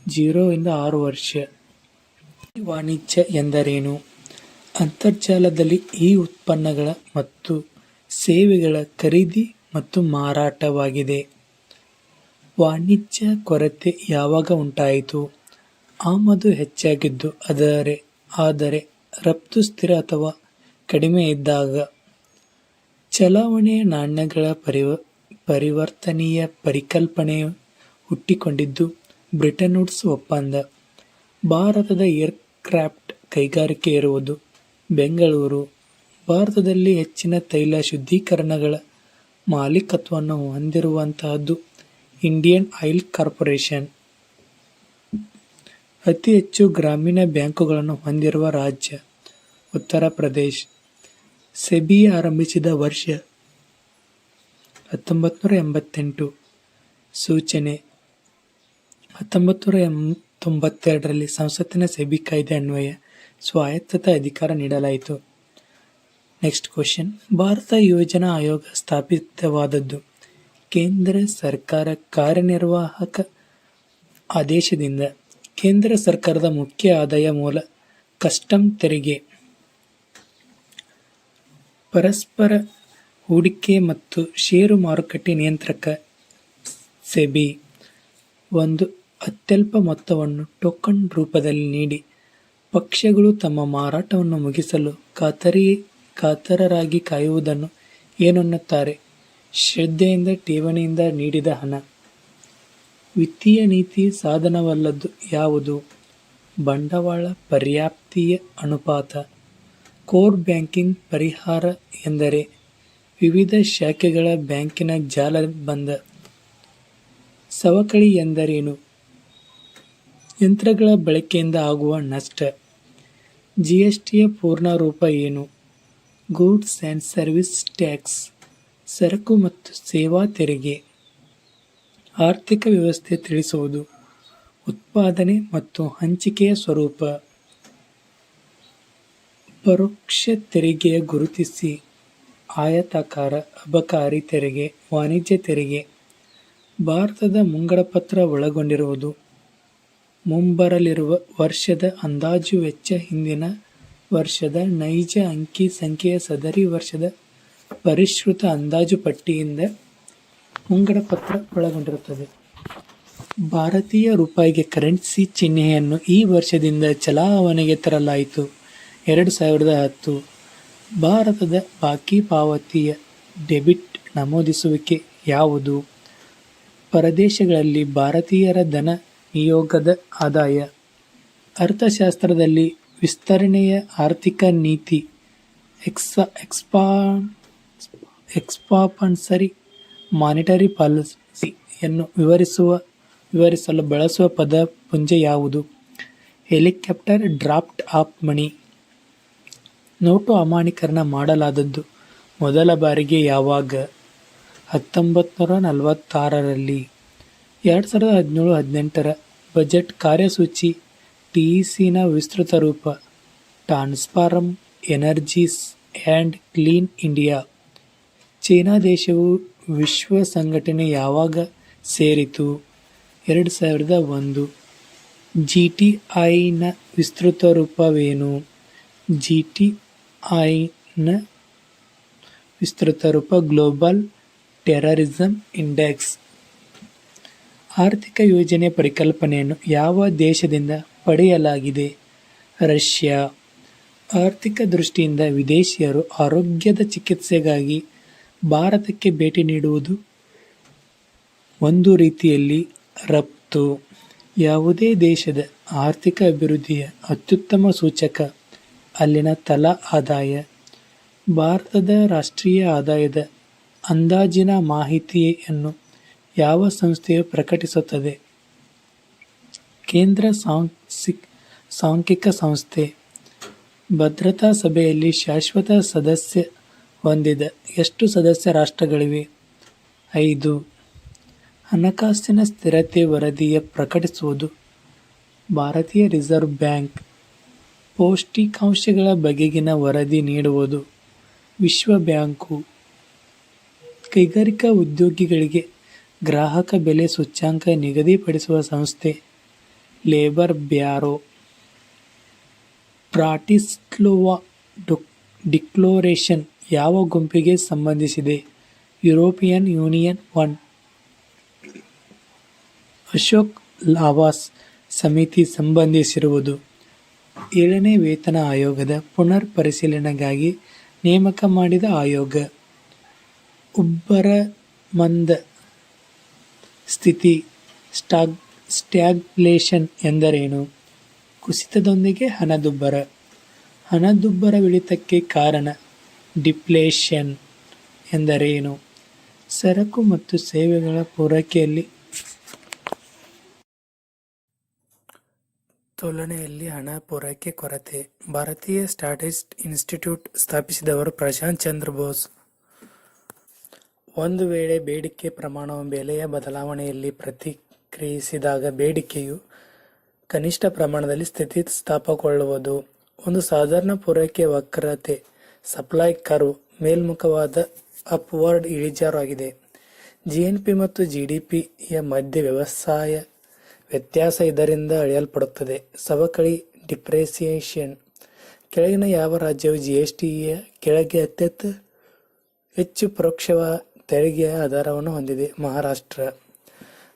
0-6 ವರ್ಷ. ವಾಣಿಜ್ಯ ಎಂದರೇನು? ಅಂತರ್ಜಾಲದಲ್ಲಿ ಈ ಉತ್ಪನ್ನಗಳ ಮತ್ತು ಸೇವೆಗಳ ಖರೀದಿ ಮತ್ತು ಮಾರಾಟವಾಗಿದೆ. ವಾಣಿಜ್ಯ ಕೊರತೆ ಯಾವಾಗ ಉಂಟಾಯಿತು? ಆಮದು ಹೆಚ್ಚಾಗಿದ್ದು ಆದರೆ ರಫ್ತು ಸ್ಥಿರ ಅಥವಾ ಕಡಿಮೆ ಇದ್ದಾಗ. ಚಲಾವಣೆಯ ನಾಣ್ಯಗಳ ಪರಿವರ್ತನೀಯ ಪರಿಕಲ್ಪನೆಯು ಹುಟ್ಟಿಕೊಂಡಿದ್ದು ಬ್ರೆಟನ್ ವುಡ್ಸ್ ಒಪ್ಪಂದ. ಭಾರತದ ಏರ್ಕ್ರಾಫ್ಟ್ ಕೈಗಾರಿಕೆ ಇರುವುದು ಬೆಂಗಳೂರು. ಭಾರತದಲ್ಲಿ ಹೆಚ್ಚಿನ ತೈಲ ಶುದ್ಧೀಕರಣಗಳ ಮಾಲೀಕತ್ವವನ್ನು ಹೊಂದಿರುವಂತಹದ್ದು ಇಂಡಿಯನ್ ಆಯಿಲ್ ಕಾರ್ಪೊರೇಷನ್. ಅತಿ ಹೆಚ್ಚು ಗ್ರಾಮೀಣ ಬ್ಯಾಂಕುಗಳನ್ನು ಹೊಂದಿರುವ ರಾಜ್ಯ? ಉತ್ತರ ಪ್ರದೇಶ್. ಸೆಬಿ ಆರಂಭಿಸಿದ ವರ್ಷ 1988 ಸೂಚನೆ 1992ರಲ್ಲಿ ಸಂಸತ್ತಿನ ಸೆಬಿ ಕಾಯ್ದೆ ಅನ್ವಯ ಸ್ವಾಯತ್ತತಾ ಅಧಿಕಾರ ನೀಡಲಾಯಿತು. ನೆಕ್ಸ್ಟ್ ಕ್ವಶನ್, ಭಾರತ ಯೋಜನಾ ಆಯೋಗ ಸ್ಥಾಪಿತವಾದದ್ದು ಕೇಂದ್ರ ಸರ್ಕಾರ ಕಾರ್ಯನಿರ್ವಾಹಕ ಆದೇಶದಿಂದ. ಕೇಂದ್ರ ಸರ್ಕಾರದ ಮುಖ್ಯ ಆದಾಯ ಮೂಲ ಕಸ್ಟಮ್ ತೆರಿಗೆ. ಪರಸ್ಪರ ಹೂಡಿಕೆ ಮತ್ತು ಷೇರು ಮಾರುಕಟ್ಟೆ ನಿಯಂತ್ರಕ ಸೆಬಿ ಒಂದು ಅತ್ಯಲ್ಪ ಮೊತ್ತವನ್ನು ಟೋಕನ್ ರೂಪದಲ್ಲಿ ನೀಡಿ ಪಕ್ಷಗಳು ತಮ್ಮ ಮಾರಾಟವನ್ನು ಮುಗಿಸಲು ಕಾತರರಾಗಿ ಕಾಯುವುದನ್ನು ಏನೆನ್ನುತ್ತಾರೆ? ಶ್ರದ್ಧೆಯಿಂದ ಠೇವಣಿಯಿಂದ ನೀಡಿದ ಹಣ. ವಿತ್ತೀಯ ನೀತಿ ಸಾಧನವಲ್ಲದ್ದು ಯಾವುದು? ಬಂಡವಾಳ ಪರ್ಯಾಪ್ತಿಯ ಅನುಪಾತ. ಕೋರ್ ಬ್ಯಾಂಕಿಂಗ್ ಪರಿಹಾರ ಎಂದರೆ ವಿವಿಧ ಶಾಖೆಗಳ ಬ್ಯಾಂಕಿನ ಜಾಲಬಂಧ. ಸವಕಳಿ ಎಂದರೇನು? ಯಂತ್ರಗಳ ಬಳಕೆಯಿಂದ ಆಗುವ ನಷ್ಟ. ಜಿಎಸ್ಟಿಯ ಪೂರ್ಣ ರೂಪ ಏನು? Goods and service tax. ಸರಕು ಮತ್ತು ಸೇವಾ ತೆರಿಗೆ. ಆರ್ಥಿಕ ವ್ಯವಸ್ಥೆ ತಿಳಿಸುವುದು. ಉತ್ಪಾದನೆ ಮತ್ತು ಹಂಚಿಕೆಯ ಸ್ವರೂಪ. ಪರೋಕ್ಷ ತೆರಿಗೆಯ ಗುರುತಿಸಿ. ಆಯತಾಕಾರ, ಅಬಕಾರಿ ತೆರಿಗೆ, ವಾಣಿಜ್ಯ ತೆರಿಗೆ. ಭಾರತದ ಮುಂಗಡಪತ್ರ ಒಳಗೊಂಡಿರುವುದು. ಮುಂಬರಲಿರುವ ವರ್ಷದ ಅಂದಾಜು ವೆಚ್ಚ ಹಿಂದಿನ ವರ್ಷದ ನೈಜ ಅಂಕಿ ಸಂಖ್ಯೆಯ ಸದರಿ ವರ್ಷದ ಪರಿಷ್ಕೃತ ಅಂದಾಜು ಪಟ್ಟಿಯಿಂದ ಮುಂಗಡಪತ್ರ ಒಳಗೊಂಡಿರುತ್ತದೆ. ಭಾರತೀಯ ರೂಪಾಯಿಗೆ ಕರೆನ್ಸಿ ಚಿಹ್ನೆಯನ್ನು ಈ ವರ್ಷದಿಂದ ಚಲಾವಣೆಗೆ ತರಲಾಯಿತು. 2010. ಭಾರತದ ಬಾಕಿ ಪಾವತಿಯ ಡೆಬಿಟ್ ನಮೂದಿಸುವಿಕೆ ಯಾವುದು? ಪರದೇಶಗಳಲ್ಲಿ ಭಾರತೀಯರ ಧನ ನಿಯೋಗದ ಆದಾಯ. ಅರ್ಥಶಾಸ್ತ್ರದಲ್ಲಿ ವಿಸ್ತರಣೆಯ ಆರ್ಥಿಕ ನೀತಿ ಎಕ್ಸ್ಪಾನ್ಷನರಿ ಮಾನಿಟರಿ ಪಾಲಿಸಿ ಯನ್ನು ವಿವರಿಸಲು ಬಳಸುವ ಪದಪುಂಜ ಯಾವುದು? Helicopter draft of money. Note ಅಮಾನ್ಯೀಕರಣ ಮಾಡಲಾದದ್ದು ಮೊದಲ ಬಾರಿಗೆ ಯಾವಾಗ? 1946ರಲ್ಲಿ. 2017-18 ಬಜೆಟ್ ಕಾರ್ಯಸೂಚಿ ಟಿಇಸಿನ ವಿಸ್ತೃತ ರೂಪ. Transform energies and clean India. China ದೇಶವು ವಿಶ್ವ ಸಂಘಟನೆ ಯಾವಾಗ ಸೇರಿತು? 2001. ಜಿಟಿಐನ ವಿಸ್ತೃತ ರೂಪವೇನು? ಜಿಟಿಐನ ವಿಸ್ತೃತ ರೂಪ ಗ್ಲೋಬಲ್ ಟೆರರಿಸಂ ಇಂಡೆಕ್ಸ್. ಆರ್ಥಿಕ ಯೋಜನೆ ಪರಿಕಲ್ಪನೆಯನ್ನು ಯಾವ ದೇಶದಿಂದ ಪಡೆಯಲಾಗಿದೆ? ರಷ್ಯಾ. ಆರ್ಥಿಕ ದೃಷ್ಟಿಯಿಂದ ವಿದೇಶಿಯರು ಆರೋಗ್ಯದ ಚಿಕಿತ್ಸೆಗಾಗಿ ಭಾರತಕ್ಕೆ ಭೇಟಿ ನೀಡುವುದು ಒಂದು ರೀತಿಯಲ್ಲಿ ರಫ್ತು. ಯಾವುದೇ ದೇಶದ ಆರ್ಥಿಕ ಅಭಿವೃದ್ಧಿಯ ಅತ್ಯುತ್ತಮ ಸೂಚಕ ಅಲ್ಲಿನ ತಲಾ ಆದಾಯ. ಭಾರತದ ರಾಷ್ಟ್ರೀಯ ಆದಾಯದ ಅಂದಾಜಿನ ಮಾಹಿತಿಯನ್ನು ಯಾವ ಸಂಸ್ಥೆಯು ಪ್ರಕಟಿಸುತ್ತದೆ? ಕೇಂದ್ರ ಸಾಂಖ್ಯಿಕ ಸಂಸ್ಥೆ. ಭದ್ರತಾ ಸಭೆಯಲ್ಲಿ ಶಾಶ್ವತ ಸದಸ್ಯ ಹೊಂದಿದ ಎಷ್ಟು ಸದಸ್ಯ ರಾಷ್ಟ್ರಗಳಿವೆ? 5. ಹಣಕಾಸಿನ ಸ್ಥಿರತೆ ವರದಿಯ ಪ್ರಕಟಿಸುವುದು ಭಾರತೀಯ ರಿಸರ್ವ್ ಬ್ಯಾಂಕ್. ಪೌಷ್ಟಿಕಾಂಶಗಳ ಬಗೆಗಿನ ವರದಿ ನೀಡುವುದು ವಿಶ್ವ ಬ್ಯಾಂಕು. ಕೈಗಾರಿಕಾ ಉದ್ಯೋಗಿಗಳಿಗೆ ಗ್ರಾಹಕ ಬೆಲೆ ಸೂಚ್ಯಂಕ ನಿಗದಿಪಡಿಸುವ ಸಂಸ್ಥೆ ಲೇಬರ್ ಬ್ಯೂರೋ. ಬ್ರಾಟಿಸ್ಲಾವಾ ಡಿಕ್ಲರೇಷನ್ ಯಾವ ಗುಂಪಿಗೆ ಸಂಬಂಧಿಸಿದೆ? European union 1. ಅಶೋಕ್ ಲಾವಾಸ್ ಸಮಿತಿ ಸಂಬಂಧಿಸಿರುವುದು 7ನೇ ವೇತನ ಆಯೋಗದ ಪುನರ್ ಪರಿಶೀಲನೆಗಾಗಿ ನೇಮಕ ಮಾಡಿದ ಆಯೋಗ. ಉಬ್ಬರಮಂದ ಸ್ಥಿತಿ ಸ್ಟ್ಯಾಗ್ಫ್ಲೇಷನ್ ಎಂದರೇನು? ಕುಸಿತದೊಂದಿಗೆ ಹಣದುಬ್ಬರ. ಹಣದುಬ್ಬರವಿಳಿತಕ್ಕೆ ಕಾರಣ ಡಿಫ್ಲೇಷನ್ ಎಂದರೇನು? ಸರಕು ಮತ್ತು ಸೇವೆಗಳ ಪೂರೈಕೆಯಲ್ಲಿ ತುಲನೆಯಲ್ಲಿ ಹಣ ಪೂರೈಕೆ ಕೊರತೆ. ಭಾರತೀಯ ಸ್ಟ್ಯಾಟಿಸ್ಟಿಕ್ಸ್ ಇನ್ಸ್ಟಿಟ್ಯೂಟ್ ಸ್ಥಾಪಿಸಿದವರು ಪ್ರಶಾಂತ್ ಚಂದ್ರ ಬೋಸ್. ಒಂದು ವೇಳೆ ಬೇಡಿಕೆ ಪ್ರಮಾಣವು ಬೆಲೆಯ ಬದಲಾವಣೆಯಲ್ಲಿ ಪ್ರತಿಕ್ರಿಯಿಸಿದಾಗ ಬೇಡಿಕೆಯು ಕನಿಷ್ಠ ಪ್ರಮಾಣದಲ್ಲಿ ಸ್ಥಿತಿಸ್ಥಾಪಕಗೊಳ್ಳುವುದು. ಒಂದು ಸಾಧಾರಣ ಪೂರೈಕೆ ವಕ್ರತೆ ಸಪ್ಲೈ ಕರ್ವ್ ಮೇಲ್ಮುಖವಾದ ಅಪ್ವರ್ಡ್ ಇಳಿಜಾರು ಆಗಿದೆ. GNP ಮತ್ತು GDP ಯ ಮಧ್ಯ ವ್ಯತ್ಯಾಸ ಇದರಿಂದ ಅಳೆಯಲ್ಪಡುತ್ತದೆ. ಸವಕಳಿ ಡಿಪ್ರೆಸಿಯೇಷನ್ ಕೆಳಗಿನ ಯಾವ ರಾಜ್ಯವು GST ಯ ಕೆಳಗೆ ಹೆಚ್ಚು ಪರೋಕ್ಷ ತೆರಿಗೆಯ ಆಧಾರವನ್ನು ಹೊಂದಿದೆ? ಮಹಾರಾಷ್ಟ್ರ.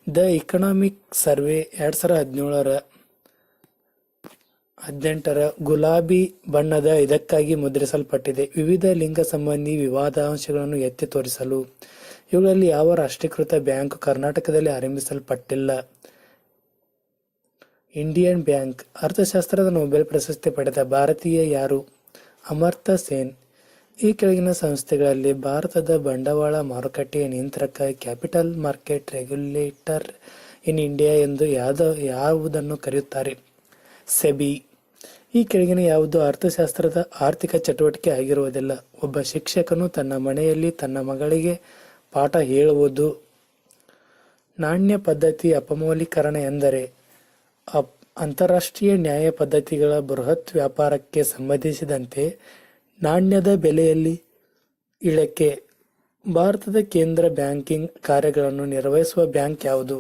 ದ ಇಕನಾಮಿಕ್ ಸರ್ವೆ 2018ರ ಗುಲಾಬಿ ಬಣ್ಣದ ಇದಕ್ಕಾಗಿ ಮುದ್ರಿಸಲ್ಪಟ್ಟಿದೆ. ವಿವಿಧ ಲಿಂಗ ಸಂಬಂಧಿ ವಿವಾದಾಂಶಗಳನ್ನು ಎತ್ತಿ ತೋರಿಸಲು. ಇವುಗಳಲ್ಲಿ ಯಾವ ರಾಷ್ಟ್ರೀಕೃತ ಬ್ಯಾಂಕ್ ಕರ್ನಾಟಕದಲ್ಲಿ ಆರಂಭಿಸಲ್ಪಟ್ಟಿಲ್ಲ? Indian bank. ಅರ್ಥಶಾಸ್ತ್ರದ ನೊಬೆಲ್ ಪ್ರಶಸ್ತಿ ಪಡೆದ ಭಾರತೀಯ ಯಾರು? ಅಮರ್ತ್ಯ ಸೇನ್. ಈ ಕೆಳಗಿನ ಸಂಸ್ಥೆಗಳಲ್ಲಿ ಭಾರತದ ಬಂಡವಾಳ ಮಾರುಕಟ್ಟೆಯ ನಿಯಂತ್ರಕ capital market regulator in India ಎಂದು ಯಾವುದನ್ನು ಕರೆಯುತ್ತಾರೆ? ಸೆಬಿ. ಈ ಕೆಳಗಿನ ಯಾವುದು ಅರ್ಥಶಾಸ್ತ್ರದ ಆರ್ಥಿಕ ಚಟುವಟಿಕೆ ಆಗಿರುವುದಿಲ್ಲ? ಒಬ್ಬ ಶಿಕ್ಷಕನು ತನ್ನ ಮನೆಯಲ್ಲಿ ತನ್ನ ಮಗಳಿಗೆ ಪಾಠ ಹೇಳುವುದು. ನಾಣ್ಯ ಪದ್ಧತಿ ಅಪಮೌಲ್ಯೀಕರಣ ಎಂದರೆ ಅಂತಾರಾಷ್ಟ್ರೀಯ ನ್ಯಾಯ ಪದ್ಧತಿಗಳ ಬೃಹತ್ ವ್ಯಾಪಾರಕ್ಕೆ ಸಂಬಂಧಿಸಿದಂತೆ ನಾಣ್ಯದ ಬೆಲೆಯಲ್ಲಿ ಇಳಿಕೆ. ಭಾರತದ ಕೇಂದ್ರ ಬ್ಯಾಂಕಿಂಗ್ ಕಾರ್ಯಗಳನ್ನು ನಿರ್ವಹಿಸುವ ಬ್ಯಾಂಕ್ ಯಾವುದು?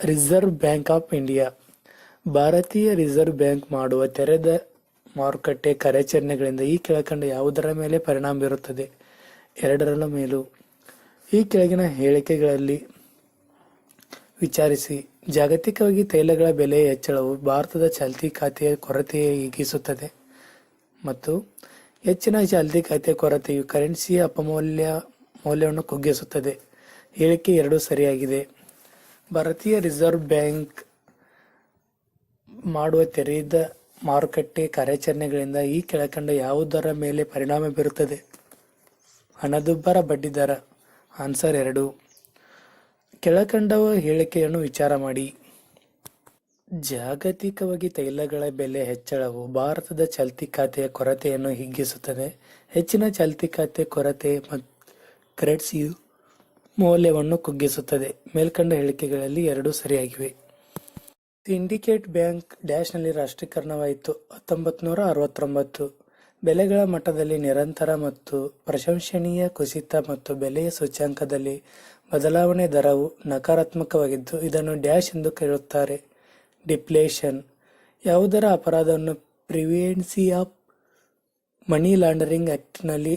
Reserve bank of India. ಭಾರತೀಯ ರಿಸರ್ವ್ ಬ್ಯಾಂಕ್ ಮಾಡುವ ತೆರೆದ ಮಾರುಕಟ್ಟೆ ಕಾರ್ಯಾಚರಣೆಗಳಿಂದ ಈ ಕೆಳಕಂಡ ಯಾವುದರ ಮೇಲೆ ಪರಿಣಾಮ ಬೀರುತ್ತದೆ? ಎರಡರ ಮೇಲೂ. ಈ ಕೆಳಗಿನ ಹೇಳಿಕೆಗಳಲ್ಲಿ ವಿಚಾರಿಸಿ. ಜಾಗತಿಕವಾಗಿ ತೈಲಗಳ ಬೆಲೆಯ ಹೆಚ್ಚಳವು ಭಾರತದ ಚಾಲ್ತಿ ಖಾತೆಯ ಕೊರತೆಯ ಹಿಗ್ಗಿಸುತ್ತದೆ ಮತ್ತು ಹೆಚ್ಚಿನ ಚಾಲ್ತಿ ಖಾತೆಯ ಕೊರತೆಯು ಕರೆನ್ಸಿಯ ಮೌಲ್ಯವನ್ನು ಕುಗ್ಗಿಸುತ್ತದೆ. ಹೇಳಿಕೆ 2 ಸರಿಯಾಗಿದೆ. ಭಾರತೀಯ ರಿಸರ್ವ್ ಬ್ಯಾಂಕ್ ಮಾಡುವ ತೆರೆದ ಮಾರುಕಟ್ಟೆ ಕಾರ್ಯಾಚರಣೆಗಳಿಂದ ಈ ಕೆಳಕಂಡ ಯಾವುದರ ಮೇಲೆ ಪರಿಣಾಮ ಬೀರುತ್ತದೆ? ಹಣದುಬ್ಬರ, ಬಡ್ಡಿದರ. ಆನ್ಸರ್ 2. ಕೆಳಕಂಡ ಹೇಳಿಕೆಯನ್ನು ವಿಚಾರ ಮಾಡಿ. ಜಾಗತಿಕವಾಗಿ ತೈಲಗಳ ಬೆಲೆ ಹೆಚ್ಚಳವು ಭಾರತದ ಚಾಲ್ತಿ ಖಾತೆಯ ಕೊರತೆಯನ್ನು ಹಿಗ್ಗಿಸುತ್ತದೆ. ಹೆಚ್ಚಿನ ಚಾಲ್ತಿ ಖಾತೆ ಕೊರತೆ ಕರೆನ್ಸಿಯು ಮೌಲ್ಯವನ್ನು ಕುಗ್ಗಿಸುತ್ತದೆ. ಮೇಲ್ಕಂಡ ಹೇಳಿಕೆಗಳಲ್ಲಿ 2 ಸರಿಯಾಗಿವೆ. ಸಿಂಡಿಕೇಟ್ ಬ್ಯಾಂಕ್ ಡ್ಯಾಶ್ನಲ್ಲಿ ರಾಷ್ಟ್ರೀಕರಣವಾಯಿತು. 1969. ಬೆಲೆಗಳ ಮಟ್ಟದಲ್ಲಿ ನಿರಂತರ ಮತ್ತು ಪ್ರಶಂಸನೀಯ ಕುಸಿತ ಮತ್ತು ಬೆಲೆಯ ಸೂಚ್ಯಂಕದಲ್ಲಿ ಬದಲಾವಣೆ ದರವು ನಕಾರಾತ್ಮಕವಾಗಿದ್ದು ಇದನ್ನು ಡ್ಯಾಶ್ ಎಂದು ಕರೆಯುತ್ತಾರೆ. ಡಿಫ್ಲೇಷನ್. ಯಾವುದರ ಅಪರಾಧವನ್ನು ಪ್ರಿವೆನ್ಷನ್ ಆಫ್ ಮನಿ ಲಾಂಡರಿಂಗ್ ಆಕ್ಟ್ನಲ್ಲಿ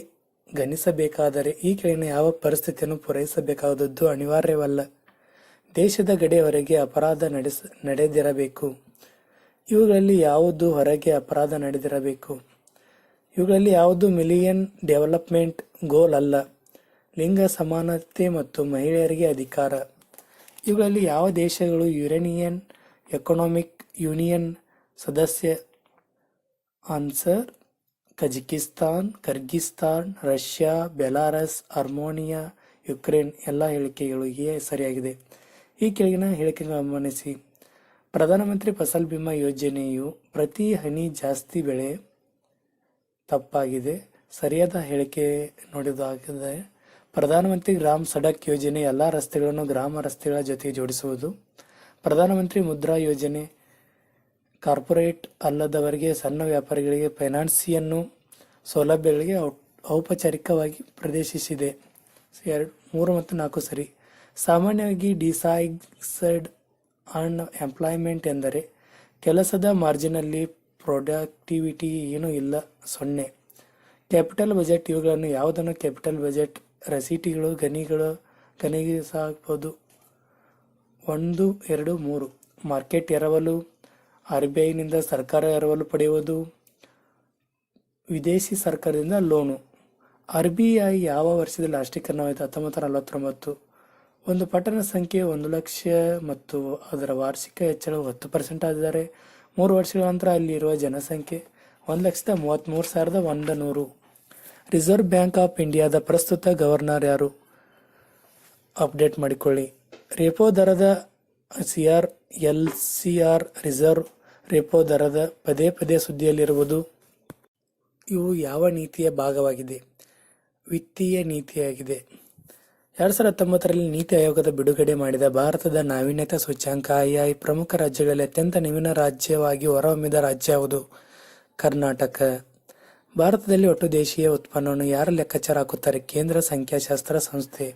ಗಣಿಸಬೇಕಾದರೆ ಈ ಕೆಳಗಿನ ಯಾವ ಪರಿಸ್ಥಿತಿಯನ್ನು ಪೂರೈಸಬೇಕಾದದ್ದು ಅನಿವಾರ್ಯವಲ್ಲ? ದೇಶದ ಗಡಿಯವರೆಗೆ ಅಪರಾಧ ನಡೆದಿರಬೇಕು. ಇವುಗಳಲ್ಲಿ ಯಾವುದು ಹೊರಗೆ ಅಪರಾಧ ನಡೆದಿರಬೇಕು? ಇವುಗಳಲ್ಲಿ ಯಾವುದು ಮಿಲಿಯನ್ ಡೆವಲಪ್ಮೆಂಟ್ ಗೋಲ್ ಅಲ್ಲ? ಲಿಂಗ ಸಮಾನತೆ ಮತ್ತು ಮಹಿಳೆಯರಿಗೆ ಅಧಿಕಾರ. ಇವುಗಳಲ್ಲಿ ಯಾವ ದೇಶಗಳು ಯುರೇನಿಯನ್ ಎಕನಾಮಿಕ್ ಯೂನಿಯನ್ ಸದಸ್ಯ? Answer Kazakhstan, Kyrgyzstan, Russia, Belarus, Armenia, Ukraine. ಎಲ್ಲ ಹೇಳಿಕೆಗಳು ಸರಿಯಾಗಿದೆ. ಈ ಕೆಳಗಿನ ಹೇಳಿಕೆಗಳನ್ನು ಗಮನಿಸಿ. ಪ್ರಧಾನಮಂತ್ರಿ ಫಸಲ್ ಬಿಮಾ ಯೋಜನೆಯು ಪ್ರತಿ ಹನಿ ಜಾಸ್ತಿ ಬೆಳೆ. ತಪ್ಪಾಗಿದೆ. ಸರಿಯಾದ ಹೇಳಿಕೆ ನೋಡಿದಾಗಿದೆ. ಪ್ರಧಾನಮಂತ್ರಿ ಗ್ರಾಮ ಸಡಕ್ ಯೋಜನೆ ಎಲ್ಲ ರಸ್ತೆಗಳನ್ನು ಗ್ರಾಮ ರಸ್ತೆಗಳ ಜೊತೆಗೆ ಜೋಡಿಸುವುದು. ಪ್ರಧಾನಮಂತ್ರಿ ಮುದ್ರಾ ಯೋಜನೆ ಕಾರ್ಪೊರೇಟ್ ಅಲ್ಲದವರಿಗೆ ಸಣ್ಣ ವ್ಯಾಪಾರಿಗಳಿಗೆ ಫೈನಾನ್ಸಿಯನ್ನು ಸೌಲಭ್ಯಗಳಿಗೆ ಔಪಚಾರಿಕವಾಗಿ ಪ್ರದೇಶಿಸಿದೆ. 3 ಮತ್ತು 4 ಸರಿ. ಸಾಮಾನ್ಯವಾಗಿ ಡಿಸೈಗ್ಸಡ್ ಆನ್ ಎಂಪ್ಲಾಯ್ಮೆಂಟ್ ಎಂದರೆ ಕೆಲಸದ ಮಾರ್ಜಿನಲ್ಲಿ ಪ್ರೊಡಕ್ಟಿವಿಟಿ ಏನೂ ಇಲ್ಲ, 0. Capital budget. ಇವುಗಳನ್ನು ಯಾವುದನ್ನು ಕ್ಯಾಪಿಟಲ್ ಬಜೆಟ್? ರಸೀಟಿಗಳು, ಗಣಿಗಿಸಬಹುದು. 1, 2, 3. ಮಾರ್ಕೆಟ್ ಎರವಲು. RBIನಿಂದ ಸರ್ಕಾರ ಎರವಲು ಪಡೆಯುವುದು. ವಿದೇಶಿ ಸರ್ಕಾರದಿಂದ ಲೋನು. RBI ಯಾವ ವರ್ಷದಲ್ಲಿ ರಾಷ್ಟ್ರೀಕರಣವಾಯಿತು? 1949. ಒಂದು ಪಟ್ಟಣ ಸಂಖ್ಯೆ 1,00,000 ಮತ್ತು ಅದರ ವಾರ್ಷಿಕ ಹೆಚ್ಚಳವು 10% ಆಗಿದ್ದರೆ 3 ವರ್ಷಗಳ ನಂತರ ಅಲ್ಲಿರುವ ಜನಸಂಖ್ಯೆ 1,33,100. ರಿಸರ್ವ್ ಬ್ಯಾಂಕ್ ಆಫ್ ಇಂಡಿಯಾದ ಪ್ರಸ್ತುತ ಗವರ್ನರ್ ಯಾರು? ಅಪ್ಡೇಟ್ ಮಾಡಿಕೊಳ್ಳಿ. ರೆಪೋ ದರದ LCR ರಿಸರ್ವ್ ರೆಪೋ ದರದ ಪದೇ ಸುದ್ದಿಯಲ್ಲಿರುವುದು. ಇವು ಯಾವ ನೀತಿಯ ಭಾಗವಾಗಿದೆ? ವಿತ್ತೀಯ ನೀತಿಯಾಗಿದೆ. 2019ರಲ್ಲಿ ನೀತಿ ಆಯೋಗದ ಬಿಡುಗಡೆ ಮಾಡಿದ ಭಾರತದ ನಾವೀನ್ಯತಾ ಸೂಚ್ಯಂಕ ಐಐ ಪ್ರಮುಖ ರಾಜ್ಯಗಳಲ್ಲಿ ಅತ್ಯಂತ ನವೀನ ರಾಜ್ಯವಾಗಿ ಹೊರಹೊಮ್ಮಿದ ರಾಜ್ಯ ಯಾವುದು? ಕರ್ನಾಟಕ. ಭಾರತದಲ್ಲಿ ಒಟ್ಟು ದೇಶೀಯ ಉತ್ಪನ್ನವನ್ನು ಯಾರು ಲೆಕ್ಕಾಚಾರ ಹಾಕುತ್ತಾರೆ? ಕೇಂದ್ರ ಸಂಖ್ಯಾಶಾಸ್ತ್ರ ಸಂಸ್ಥೆ.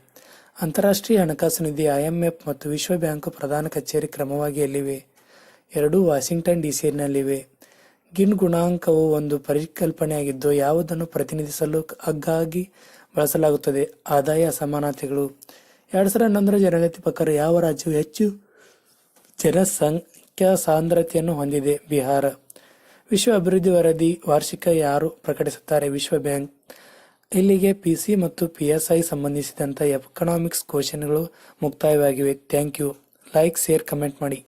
ಅಂತಾರಾಷ್ಟ್ರೀಯ ಹಣಕಾಸು ನಿಧಿ IMF ಮತ್ತು ವಿಶ್ವ ಬ್ಯಾಂಕು ಪ್ರಧಾನ ಕಚೇರಿ ಕ್ರಮವಾಗಿ ಎಲ್ಲಿವೆ? ಎರಡೂ ವಾಷಿಂಗ್ಟನ್ ಡಿಸಿನಲ್ಲಿವೆ. ಗಿನ್ ಗುಣಾಂಕವು ಒಂದು ಪರಿಕಲ್ಪನೆಯಾಗಿದ್ದು ಯಾವುದನ್ನು ಪ್ರತಿನಿಧಿಸಲು ಆಗಾಗ್ಗೆ ಬಳಸಲಾಗುತ್ತದೆ? ಆದಾಯ ಅಸಮಾನತೆಗಳು. 2011ರ ಜನಗಣತಿ ಪ್ರಕಾರ ಯಾವ ರಾಜ್ಯವು ಹೆಚ್ಚು ಜನಸಂಖ್ಯಾ ಸಾಂದ್ರತೆಯನ್ನು ಹೊಂದಿದೆ? ಬಿಹಾರ. ವಿಶ್ವ ಅಭಿವೃದ್ಧಿ ವರದಿ ವಾರ್ಷಿಕ ಯಾರು ಪ್ರಕಟಿಸುತ್ತಾರೆ? ವಿಶ್ವ ಬ್ಯಾಂಕ್. ಇಲ್ಲಿಗೆ PC ಮತ್ತು PSI ಸಂಬಂಧಿಸಿದಂಥ ಎಕನಾಮಿಕ್ಸ್ ಕ್ವಶನ್ಗಳು ಮುಕ್ತಾಯವಾಗಿವೆ. Thank you. Like, share, comment ಮಾಡಿ.